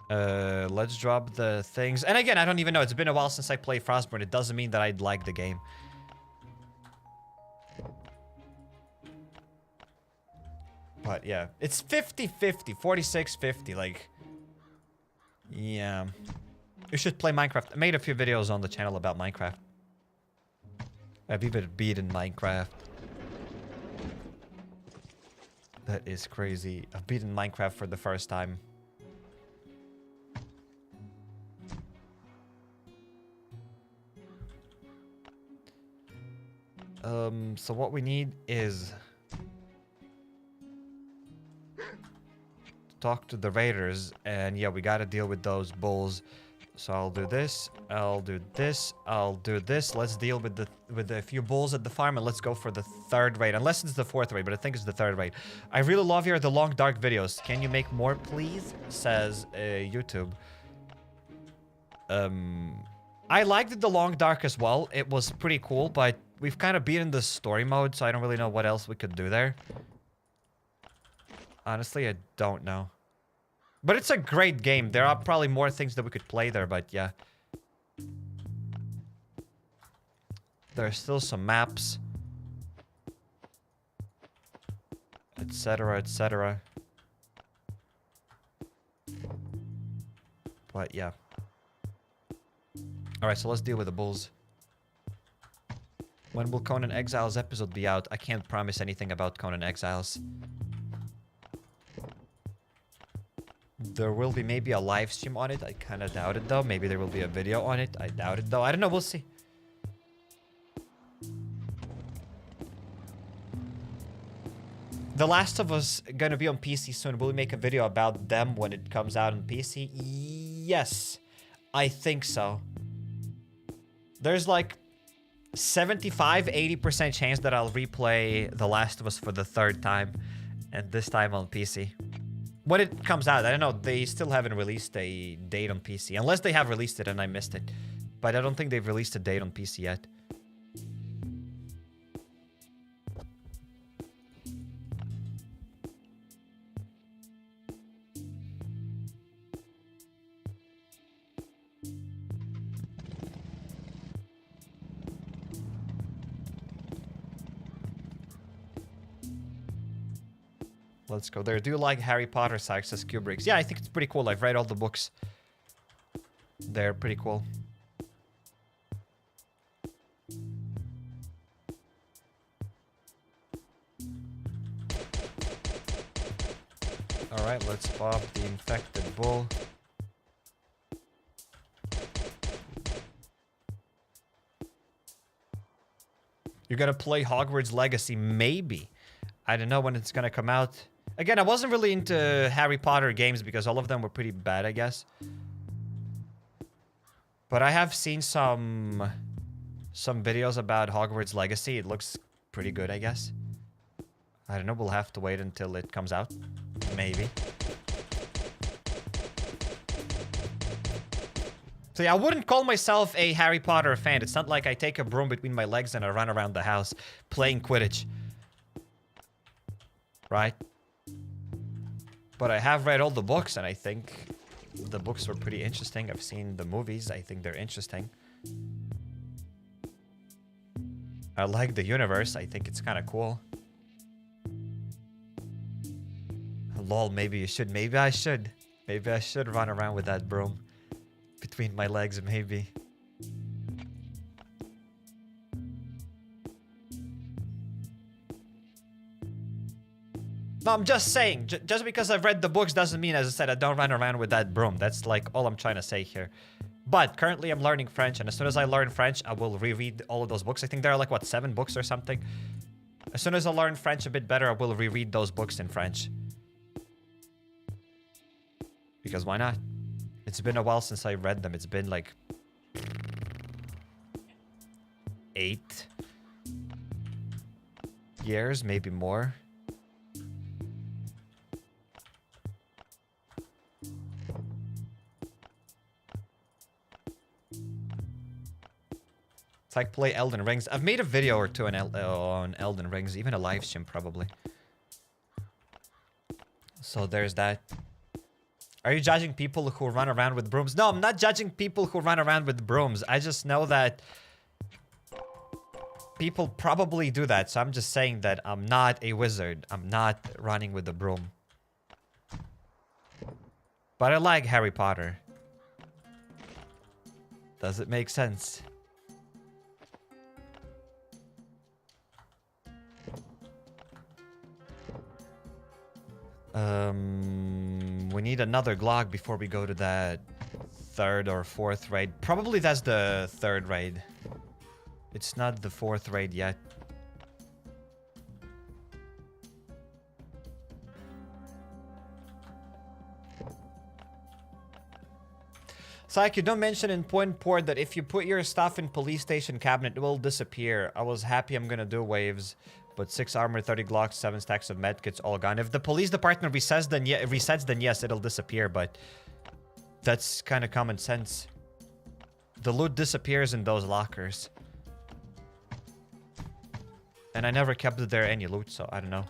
Let's drop the things. And again, I don't even know. It's been a while since I played Frostburn. It doesn't mean that I'd like the game. But yeah, it's 50-50, 46-50, like, yeah. You should play Minecraft. I made a few videos on the channel about Minecraft. I've even beaten Minecraft. That is crazy. I've beaten Minecraft for the first time. So what we need is... talk to the raiders, and yeah, we gotta deal with those bulls. So I'll do this, I'll do this, I'll do this. Let's deal with the few bulls at the farm, and let's go for the third raid, unless it's the fourth raid, but I think it's the third raid. I really love your The Long Dark videos. Can you make more, please? Says YouTube. I liked The Long Dark as well. It was pretty cool, but we've kind of beaten the story mode, so I don't really know what else we could do there. Honestly, I don't know. But it's a great game. There are probably more things that we could play there, but yeah. There are still some maps. Etc, etc. But yeah. Alright, so let's deal with the bulls. When will Conan Exiles episode be out? I can't promise anything about Conan Exiles. There will be maybe a live stream on it. I kind of doubt it though. Maybe there will be a video on it. I doubt it though. I don't know. We'll see. The Last of Us gonna be on PC soon. Will we make a video about them when it comes out on PC? Yes. I think so. There's like 75-80% chance that I'll replay The Last of Us for the third time. And this time on PC. When it comes out, I don't know, they still haven't released a date on PC. Unless they have released it and I missed it. But I don't think they've released a date on PC yet. Let's go there. Do you like Harry Potter, Sykes, says Kubrix? Yeah, I think it's pretty cool. I've read all the books. They're pretty cool. Alright, let's pop the infected bull. You're gonna play Hogwarts Legacy? Maybe. I don't know when it's gonna come out. Again, I wasn't really into Harry Potter games because all of them were pretty bad, I guess. But I have seen some videos about Hogwarts Legacy. It looks pretty good, I guess. I don't know, we'll have to wait until it comes out. Maybe. So yeah, I wouldn't call myself a Harry Potter fan. It's not like I take a broom between my legs and I run around the house playing Quidditch. Right? But I have read all the books, and I think the books were pretty interesting. I've seen the movies. I think they're interesting. I like the universe. I think it's kind of cool. Lol, maybe you should. Maybe I should. Maybe I should run around with that broom between my legs, maybe. No, I'm just saying. Just because I've read the books doesn't mean, as I said, I don't run around with that broom. That's like all I'm trying to say here. But currently I'm learning French, and as soon as I learn French, I will reread all of those books. I think there are like, what, 7 books or something? As soon as I learn French a bit better, I will reread those books in French. Because why not? It's been a while since I read them. It's been like 8 years, maybe more. It's like play Elden Rings. I've made a video or two on Elden Rings, even a live stream probably. So there's that. Are you judging people who run around with brooms? No, I'm not judging people who run around with brooms. I just know that people probably do that. So I'm just saying that I'm not a wizard. I'm not running with a broom. But I like Harry Potter. Does it make sense? We need another Glock before we go to that 3rd or 4th raid. Probably that's the 3rd raid. It's not the 4th raid yet. Psych, you don't mention in Point Port that if you put your stuff in police station cabinet, it will disappear. I was happy I'm gonna do waves. But 6 armor, 30 Glocks, 7 stacks of medkits, all gone. If the police department resets, then yes, it'll disappear. But that's kind of common sense. The loot disappears in those lockers. And I never kept there any loot, so I don't know.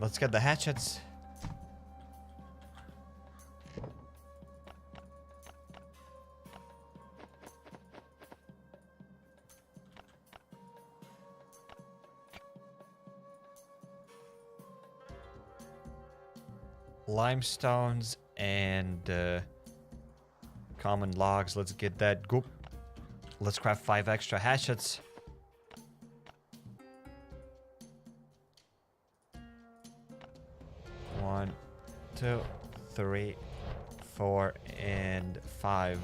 Let's get the hatchets. Limestones and common logs. Let's get that. Go. Let's craft 5 extra hatchets. One, 2, 3, 4, and 5.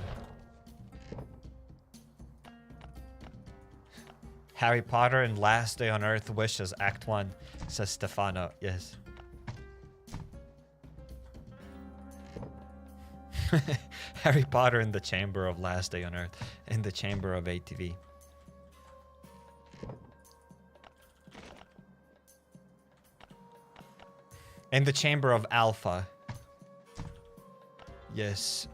Harry Potter and Last Day on Earth wishes Act 1, says Stefano. Yes. Harry Potter in the Chamber of Last Day on Earth. In the Chamber of ATV. In the Chamber of Alpha. Yes.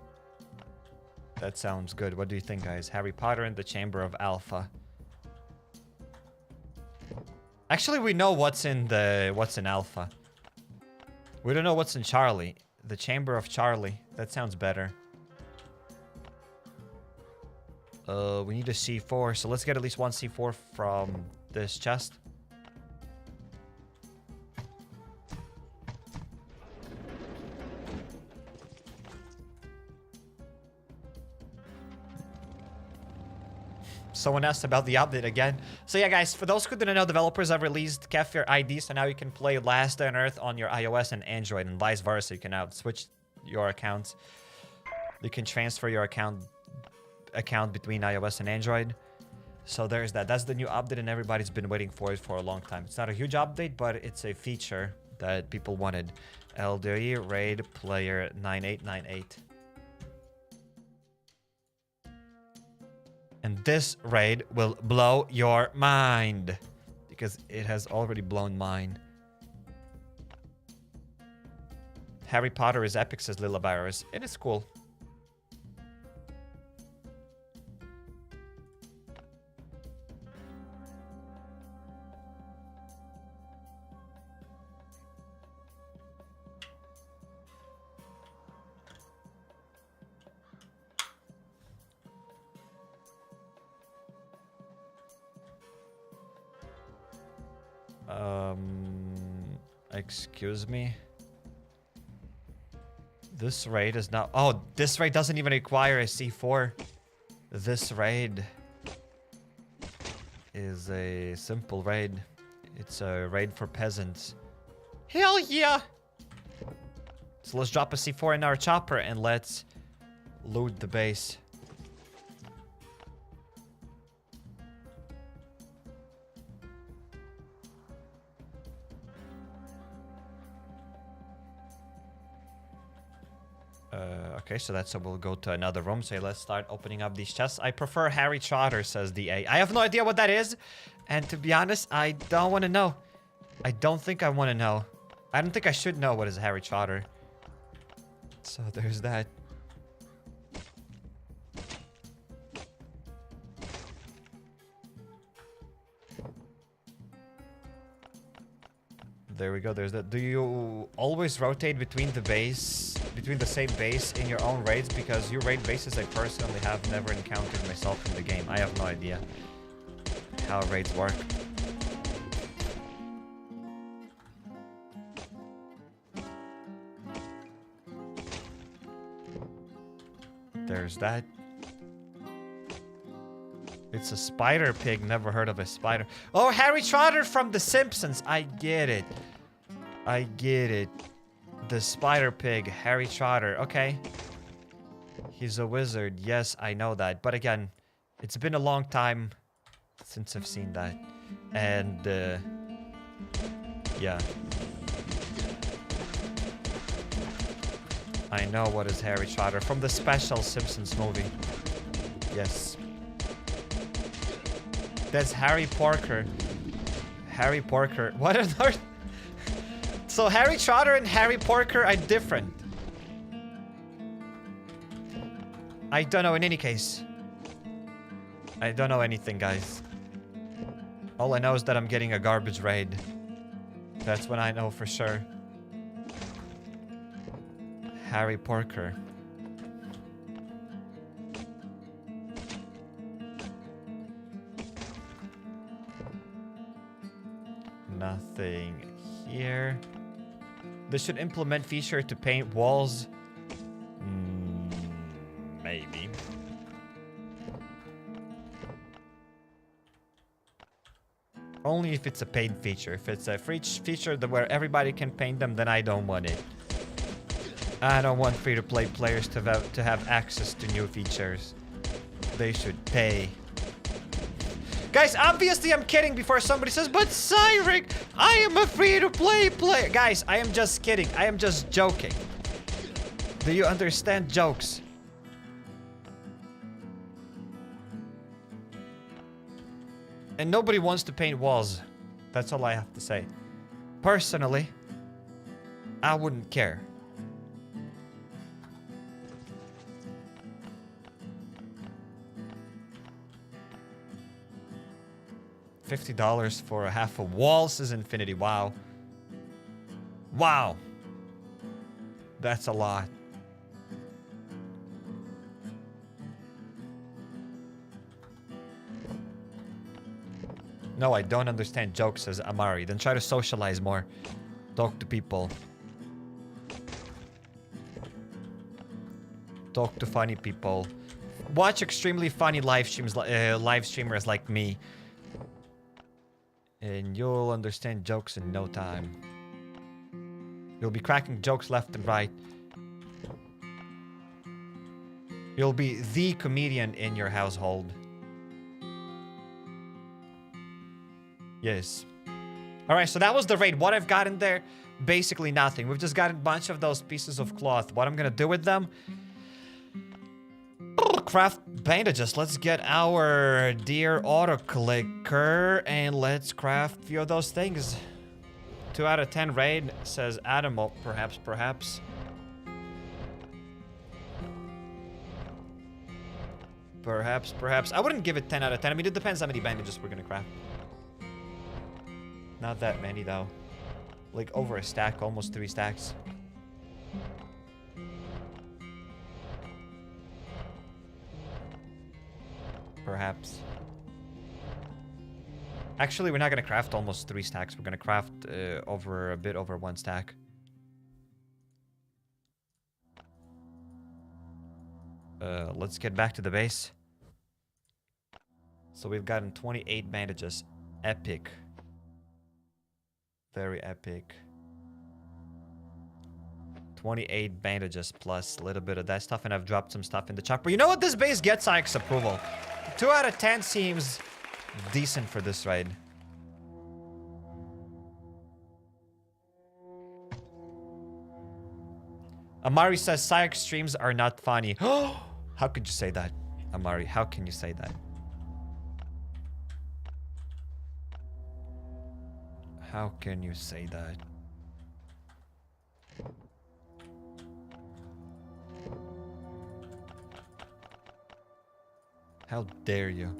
That sounds good. What do you think, guys? Harry Potter in the Chamber of Alpha. Actually, we know what's in Alpha. We don't know what's in Charlie. The Chamber of Charlie. That sounds better. We need a C4, so let's get at least 1 C4 from this chest. Someone asked about the update again. So yeah, guys, for those who didn't know, developers have released Kefir ID, so now you can play Last Day on Earth on your iOS and Android, and vice versa. You can now switch your accounts. You can transfer your account account between iOS and Android. So there's that. That's the new update, and everybody's been waiting for it for a long time. It's not a huge update, but it's a feature that people wanted. LDoE raid player 9898. And this raid will blow your mind, because it has already blown mine. Harry Potter is epic, says Lila Virus. It is cool. Excuse me. This raid is not... Oh, this raid doesn't even require a C4. This raid is a simple raid. It's a raid for peasants. Hell yeah! So let's drop a C4 in our chopper and let's loot the base. Okay, so that's so we'll go to another room. So let's start opening up these chests. I prefer Harry Trotter, says DA. I have no idea what that is. And to be honest, I don't want to know. I don't think I want to know. I don't think I should know what is Harry Trotter. So there's that. There we go. There's that. Do you always rotate between the base, between the same base in your own raids? Because you raid bases I personally have never encountered myself in the game. I have no idea how raids work. There's that. It's a spider pig. Never heard of a spider. Oh, Harry Trotter from The Simpsons. I get it. I get it. The spider pig, Harry Trotter. Okay. He's a wizard. Yes, I know that. But again, it's been a long time since I've seen that. And, yeah. I know what is Harry Trotter from the special Simpsons movie. Yes. That's Harry Porker. Harry Porker. What on earth? So Harry Trotter and Harry Porker are different. I don't know in any case. I don't know anything, guys. All I know is that I'm getting a garbage raid. That's what I know for sure. Harry Porker. Nothing here. They should implement feature to paint walls. Maybe. Only if it's a paid feature. If it's a free feature where everybody can paint them, then I don't want it. I don't want free-to-play players to have access to new features. They should pay. Guys, obviously I'm kidding before somebody says, but Cyrek, I am a free-to-play player. Guys, I am just kidding. I am just joking. Do you understand jokes? And nobody wants to paint walls. That's all I have to say. Personally, I wouldn't care. $50 for a half a wall, says Infinity. Wow. Wow. That's a lot. No, I don't understand jokes, says Amari. Then try to socialize more. Talk to people. Talk to funny people. Watch extremely funny live streamers like me. And you'll understand jokes in no time. You'll be cracking jokes left and right. You'll be the comedian in your household. Yes. Alright, so that was the raid. What I've got in there, basically nothing. We've just got a bunch of those pieces of cloth. What I'm gonna do with them? Craft bandages. Let's get our dear auto clicker and let's craft a few of those things. 2 out of 10 raid, says Adam. Oh, perhaps. Perhaps. I wouldn't give it 10 out of 10. I mean, it depends how many bandages we're gonna craft. Not that many, though. Like, over a stack, almost 3 stacks. Perhaps. Actually, we're not gonna craft almost 3 stacks. We're gonna craft over a bit over 1 stack. Let's get back to the base. So we've gotten 28 bandages. Epic. Very epic. 28 bandages plus a little bit of that stuff, and I've dropped some stuff in the chopper. You know what? This base gets Ike's approval. 2 out of 10 seems decent for this raid. Amari says Psych streams are not funny. How could you say that, Amari? How can you say that? How can you say that? How dare you?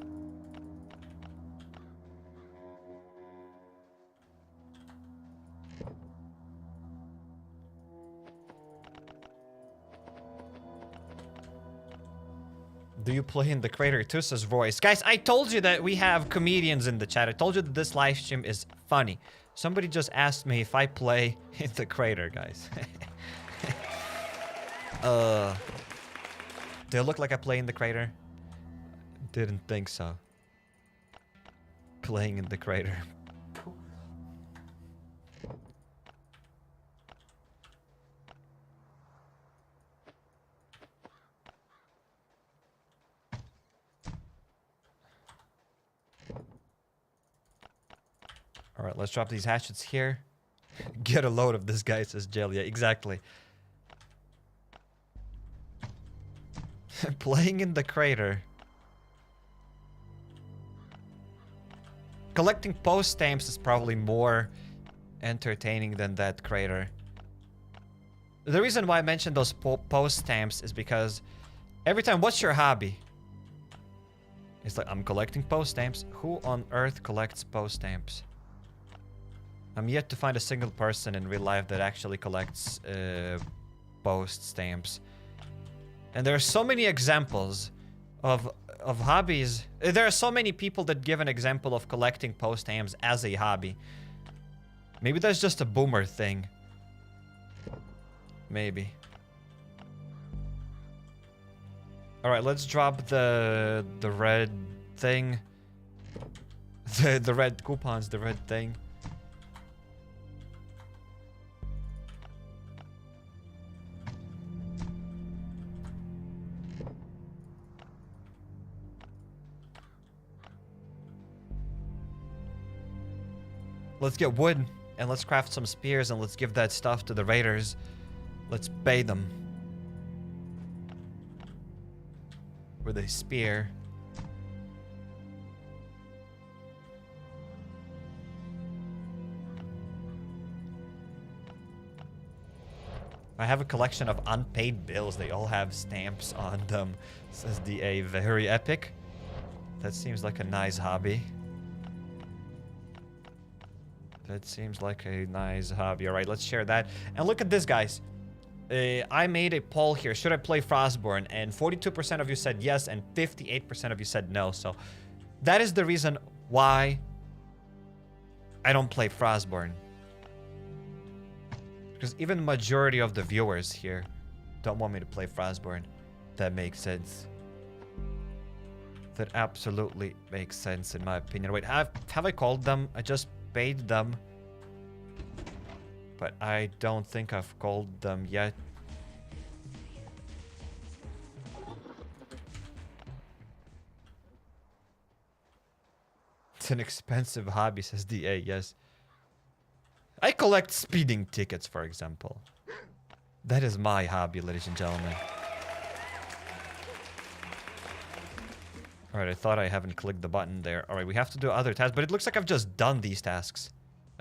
Do you play in the crater too, says Royce? Guys, I told you that we have comedians in the chat. I told you that this live stream is funny. Somebody just asked me if I play in the crater, guys. Do it look like I play in the crater? Didn't think so. Playing in the crater. Alright, let's drop these hatchets here. Get a load of this guy, says Jill. Yeah, exactly. Playing in the crater. Collecting post stamps is probably more entertaining than that crater. The reason why I mentioned those post stamps is because every time, what's your hobby? It's like, I'm collecting post stamps. Who on earth collects post stamps? I'm yet to find a single person in real life that actually collects post stamps. And there are so many examples of hobbies. There are so many people that give an example of collecting post stamps as a hobby. Maybe that's just a boomer thing. Maybe. Alright, let's drop the red thing. The red coupons, the red thing. Let's get wood, and let's craft some spears, and let's give that stuff to the raiders. Let's pay them. With a spear. I have a collection of unpaid bills. They all have stamps on them. Says DA, very epic. That seems like a nice hobby. That seems like a nice hobby. All right, let's share that. And look at this, guys. I made a poll here. Should I play Frostborn? And 42% of you said yes, and 58% of you said no. So that is the reason why I don't play Frostborn. Because even the majority of the viewers here don't want me to play Frostborn. That makes sense. That absolutely makes sense in my opinion. Wait, have I called them? I just paid them, but I don't think I've called them yet. It's an expensive hobby, says DA, yes. I collect speeding tickets, for example. That is my hobby, ladies and gentlemen. Alright, I thought I haven't clicked the button there. Alright, we have to do other tasks, but it looks like I've just done these tasks.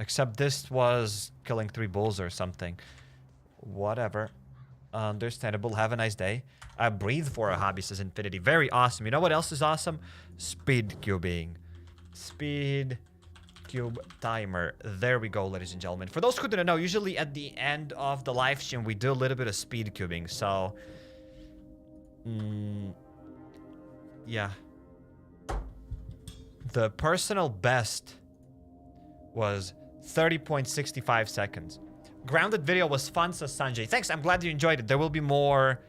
Except this was killing 3 bulls or something. Whatever. Understandable. Have a nice day. I breathe for a hobby, says Infinity. Very awesome. You know what else is awesome? Speedcubing. Speed cube timer. There we go, ladies and gentlemen. For those who didn't know, usually at the end of the live stream, we do a little bit of speedcubing. So, yeah. The personal best was 30.65 seconds. Grounded video was fun, says Sanjay. Thanks, I'm glad you enjoyed it. There will be more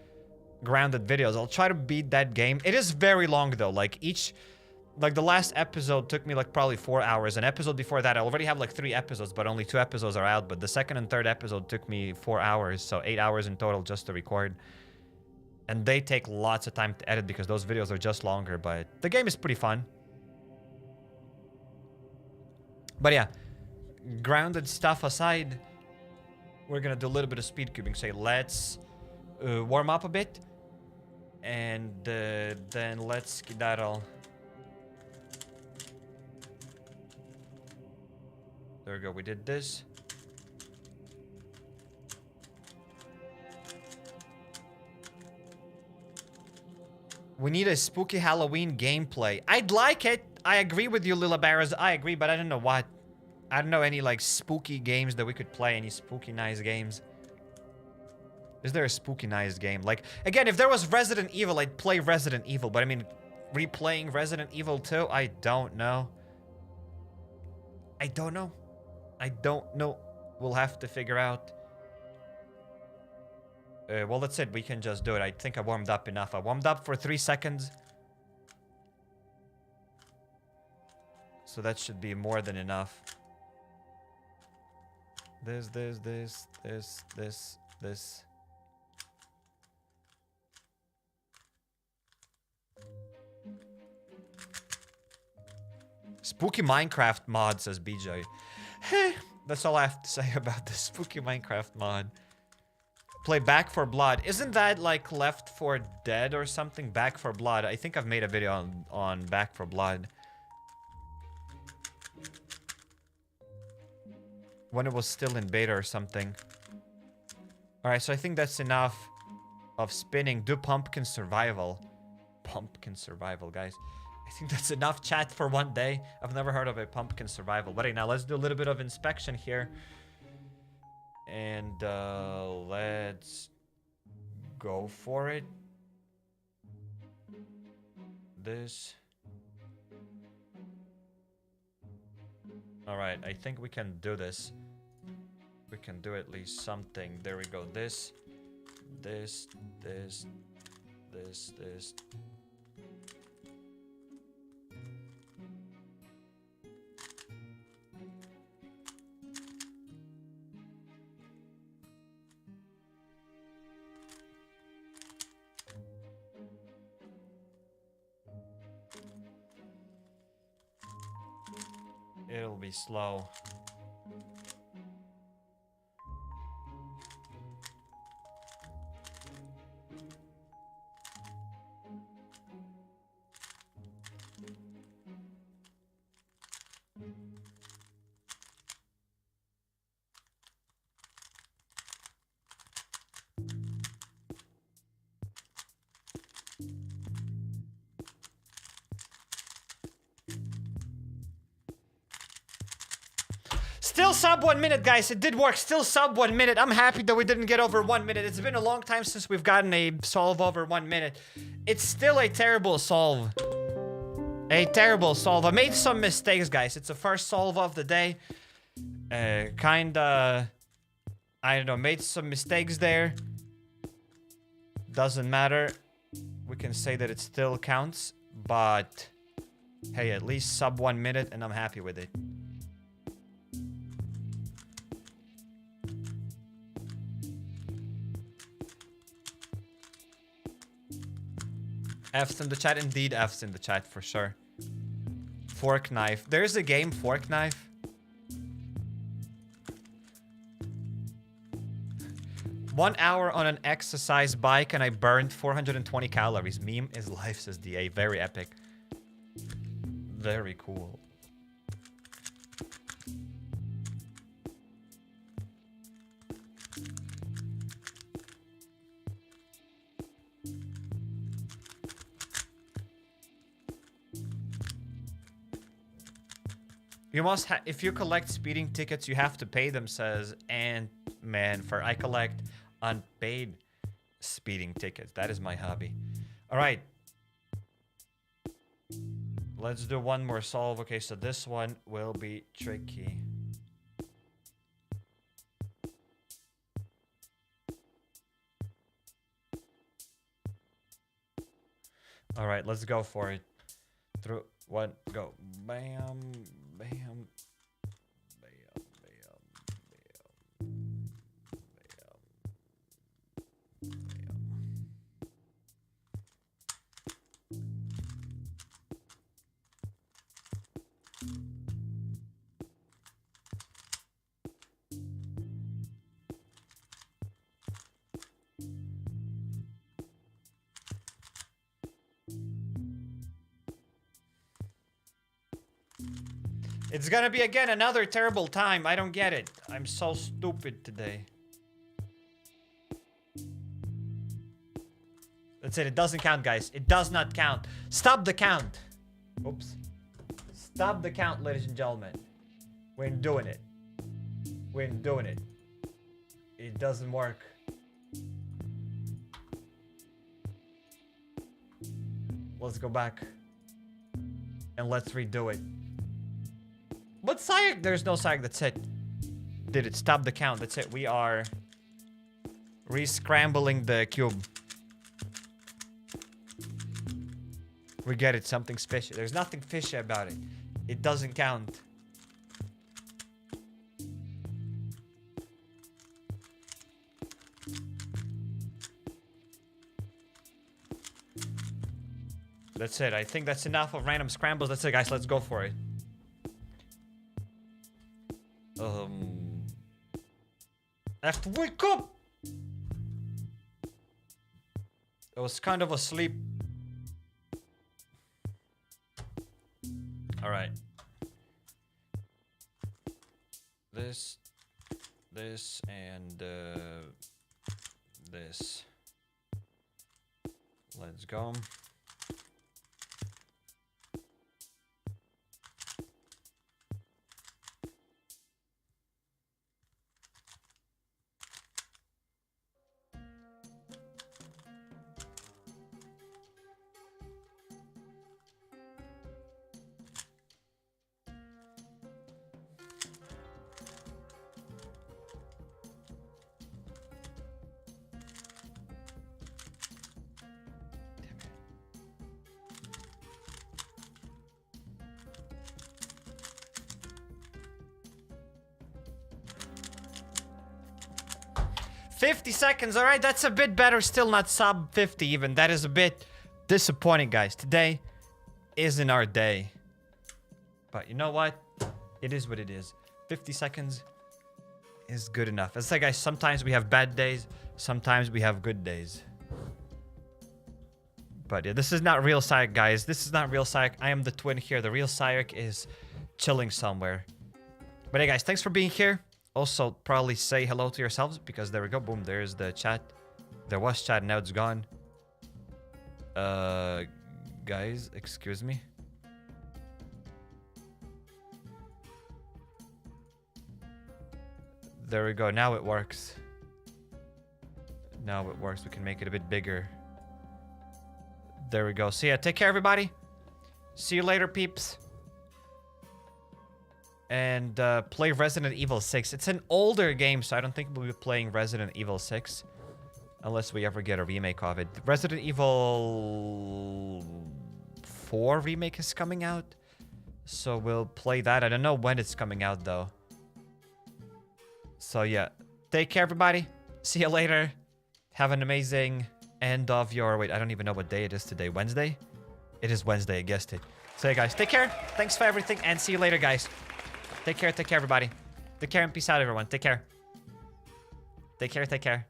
grounded videos. I'll try to beat that game. It is very long though. Like the last episode took me like probably 4 hours. An episode before that, I already have like 3 episodes, but only 2 episodes are out. But the second and third episode took me 4 hours. So 8 hours in total just to record. And they take lots of time to edit because those videos are just longer. But the game is pretty fun. But yeah, grounded stuff aside, we're gonna do a little bit of speedcubing. Say, let's warm up a bit, and then let's skedaddle. There we go. We did this. We need a spooky Halloween gameplay. I'd like it. I agree with you, Lila Barras. I agree, but I don't know what. I don't know any, like, spooky games that we could play. Any spooky nice games. Is there a spooky nice game? Like, again, if there was Resident Evil, I'd play Resident Evil. But, I mean, replaying Resident Evil 2? I don't know. I don't know. I don't know. We'll have to figure out. Well, that's it. We can just do it. I think I warmed up enough. I warmed up for 3 seconds. So that should be more than enough. This. Spooky Minecraft mod, says BJ. That's all I have to say about the spooky Minecraft mod. Play Back 4 Blood. Isn't that like Left 4 Dead or something? Back 4 Blood. I think I've made a video on Back 4 Blood. When it was still in beta or something. Alright, so I think that's enough of spinning. Do Pumpkin Survival. Pumpkin Survival, guys. I think that's enough chat for one day. I've never heard of a Pumpkin Survival. But hey, now let's do a little bit of inspection here. And let's go for it. This. Alright, I think we can do this. We can do at least something. There we go. This. It'll be slow. Still sub 1 minute, guys. It did work. Still sub 1 minute. I'm happy that we didn't get over 1 minute. It's been a long time since we've gotten a solve over 1 minute. It's still a terrible solve. A terrible solve. I made some mistakes, guys. It's the first solve of the day. Kinda... I don't know. Made some mistakes there. Doesn't matter. We can say that it still counts. But... hey, at least sub 1 minute and I'm happy with it. F's in the chat, indeed F's in the chat for sure. Fork knife. There's a game, Fork knife. One hour on an exercise bike and I burned 420 calories. Meme is life, says DA. Very epic. Very cool. You must if you collect speeding tickets, you have to pay them, says Ant-Man. For I collect unpaid speeding tickets. That is my hobby. All right. Let's do one more solve. Okay, so this one will be tricky. All right, let's go for it. Through one, go. Bam, bam, bam, bam, bam, bam, bam. It's gonna be again another terrible time. I don't get it. I'm so stupid today. That's it. It doesn't count, guys. It does not count. Stop the count. Oops. Stop the count, ladies and gentlemen. We ain't doing it. We ain't doing it. It doesn't work. Let's go back. And let's redo it. What Sayek? There's no Sayek. That's it. Did it stop the count? That's it. We are re-scrambling the cube. We get it. Something's fishy. There's nothing fishy about it. It doesn't count. That's it. I think that's enough of random scrambles. That's it, guys. Let's go for it. I have to wake up! I was kind of asleep. Alright. This, and this. Let's go. $50 seconds. All right, that's a bit better. Still not sub 50 even. That is a bit disappointing, guys. Today isn't our day. But you know what? It is what it is. 50 seconds is good enough. It's like, guys, sometimes we have bad days. Sometimes we have good days. But yeah, this is not real Sayek, guys. This is not real Sayek. I am the twin here. The real Sayek is chilling somewhere. But hey, guys, thanks for being here. Also, probably say hello to yourselves because there we go. Boom, there's the chat. There was chat, now it's gone. Guys, excuse me. There we go. Now it works. Now it works. We can make it a bit bigger. There we go. So yeah, take care, everybody. See you later, peeps. And play Resident Evil 6. It's an older game, so I don't think we'll be playing Resident Evil 6. Unless we ever get a remake of it. Resident Evil 4 remake is coming out. So we'll play that. I don't know when it's coming out, though. So yeah. Take care, everybody. See you later. Have an amazing end of your... Wait, I don't even know what day it is today. Wednesday? It is Wednesday, I guessed it. So yeah, guys, take care. Thanks for everything, and see you later, guys. Take care, everybody. Take care, and peace out, everyone. Take care. Take care, take care.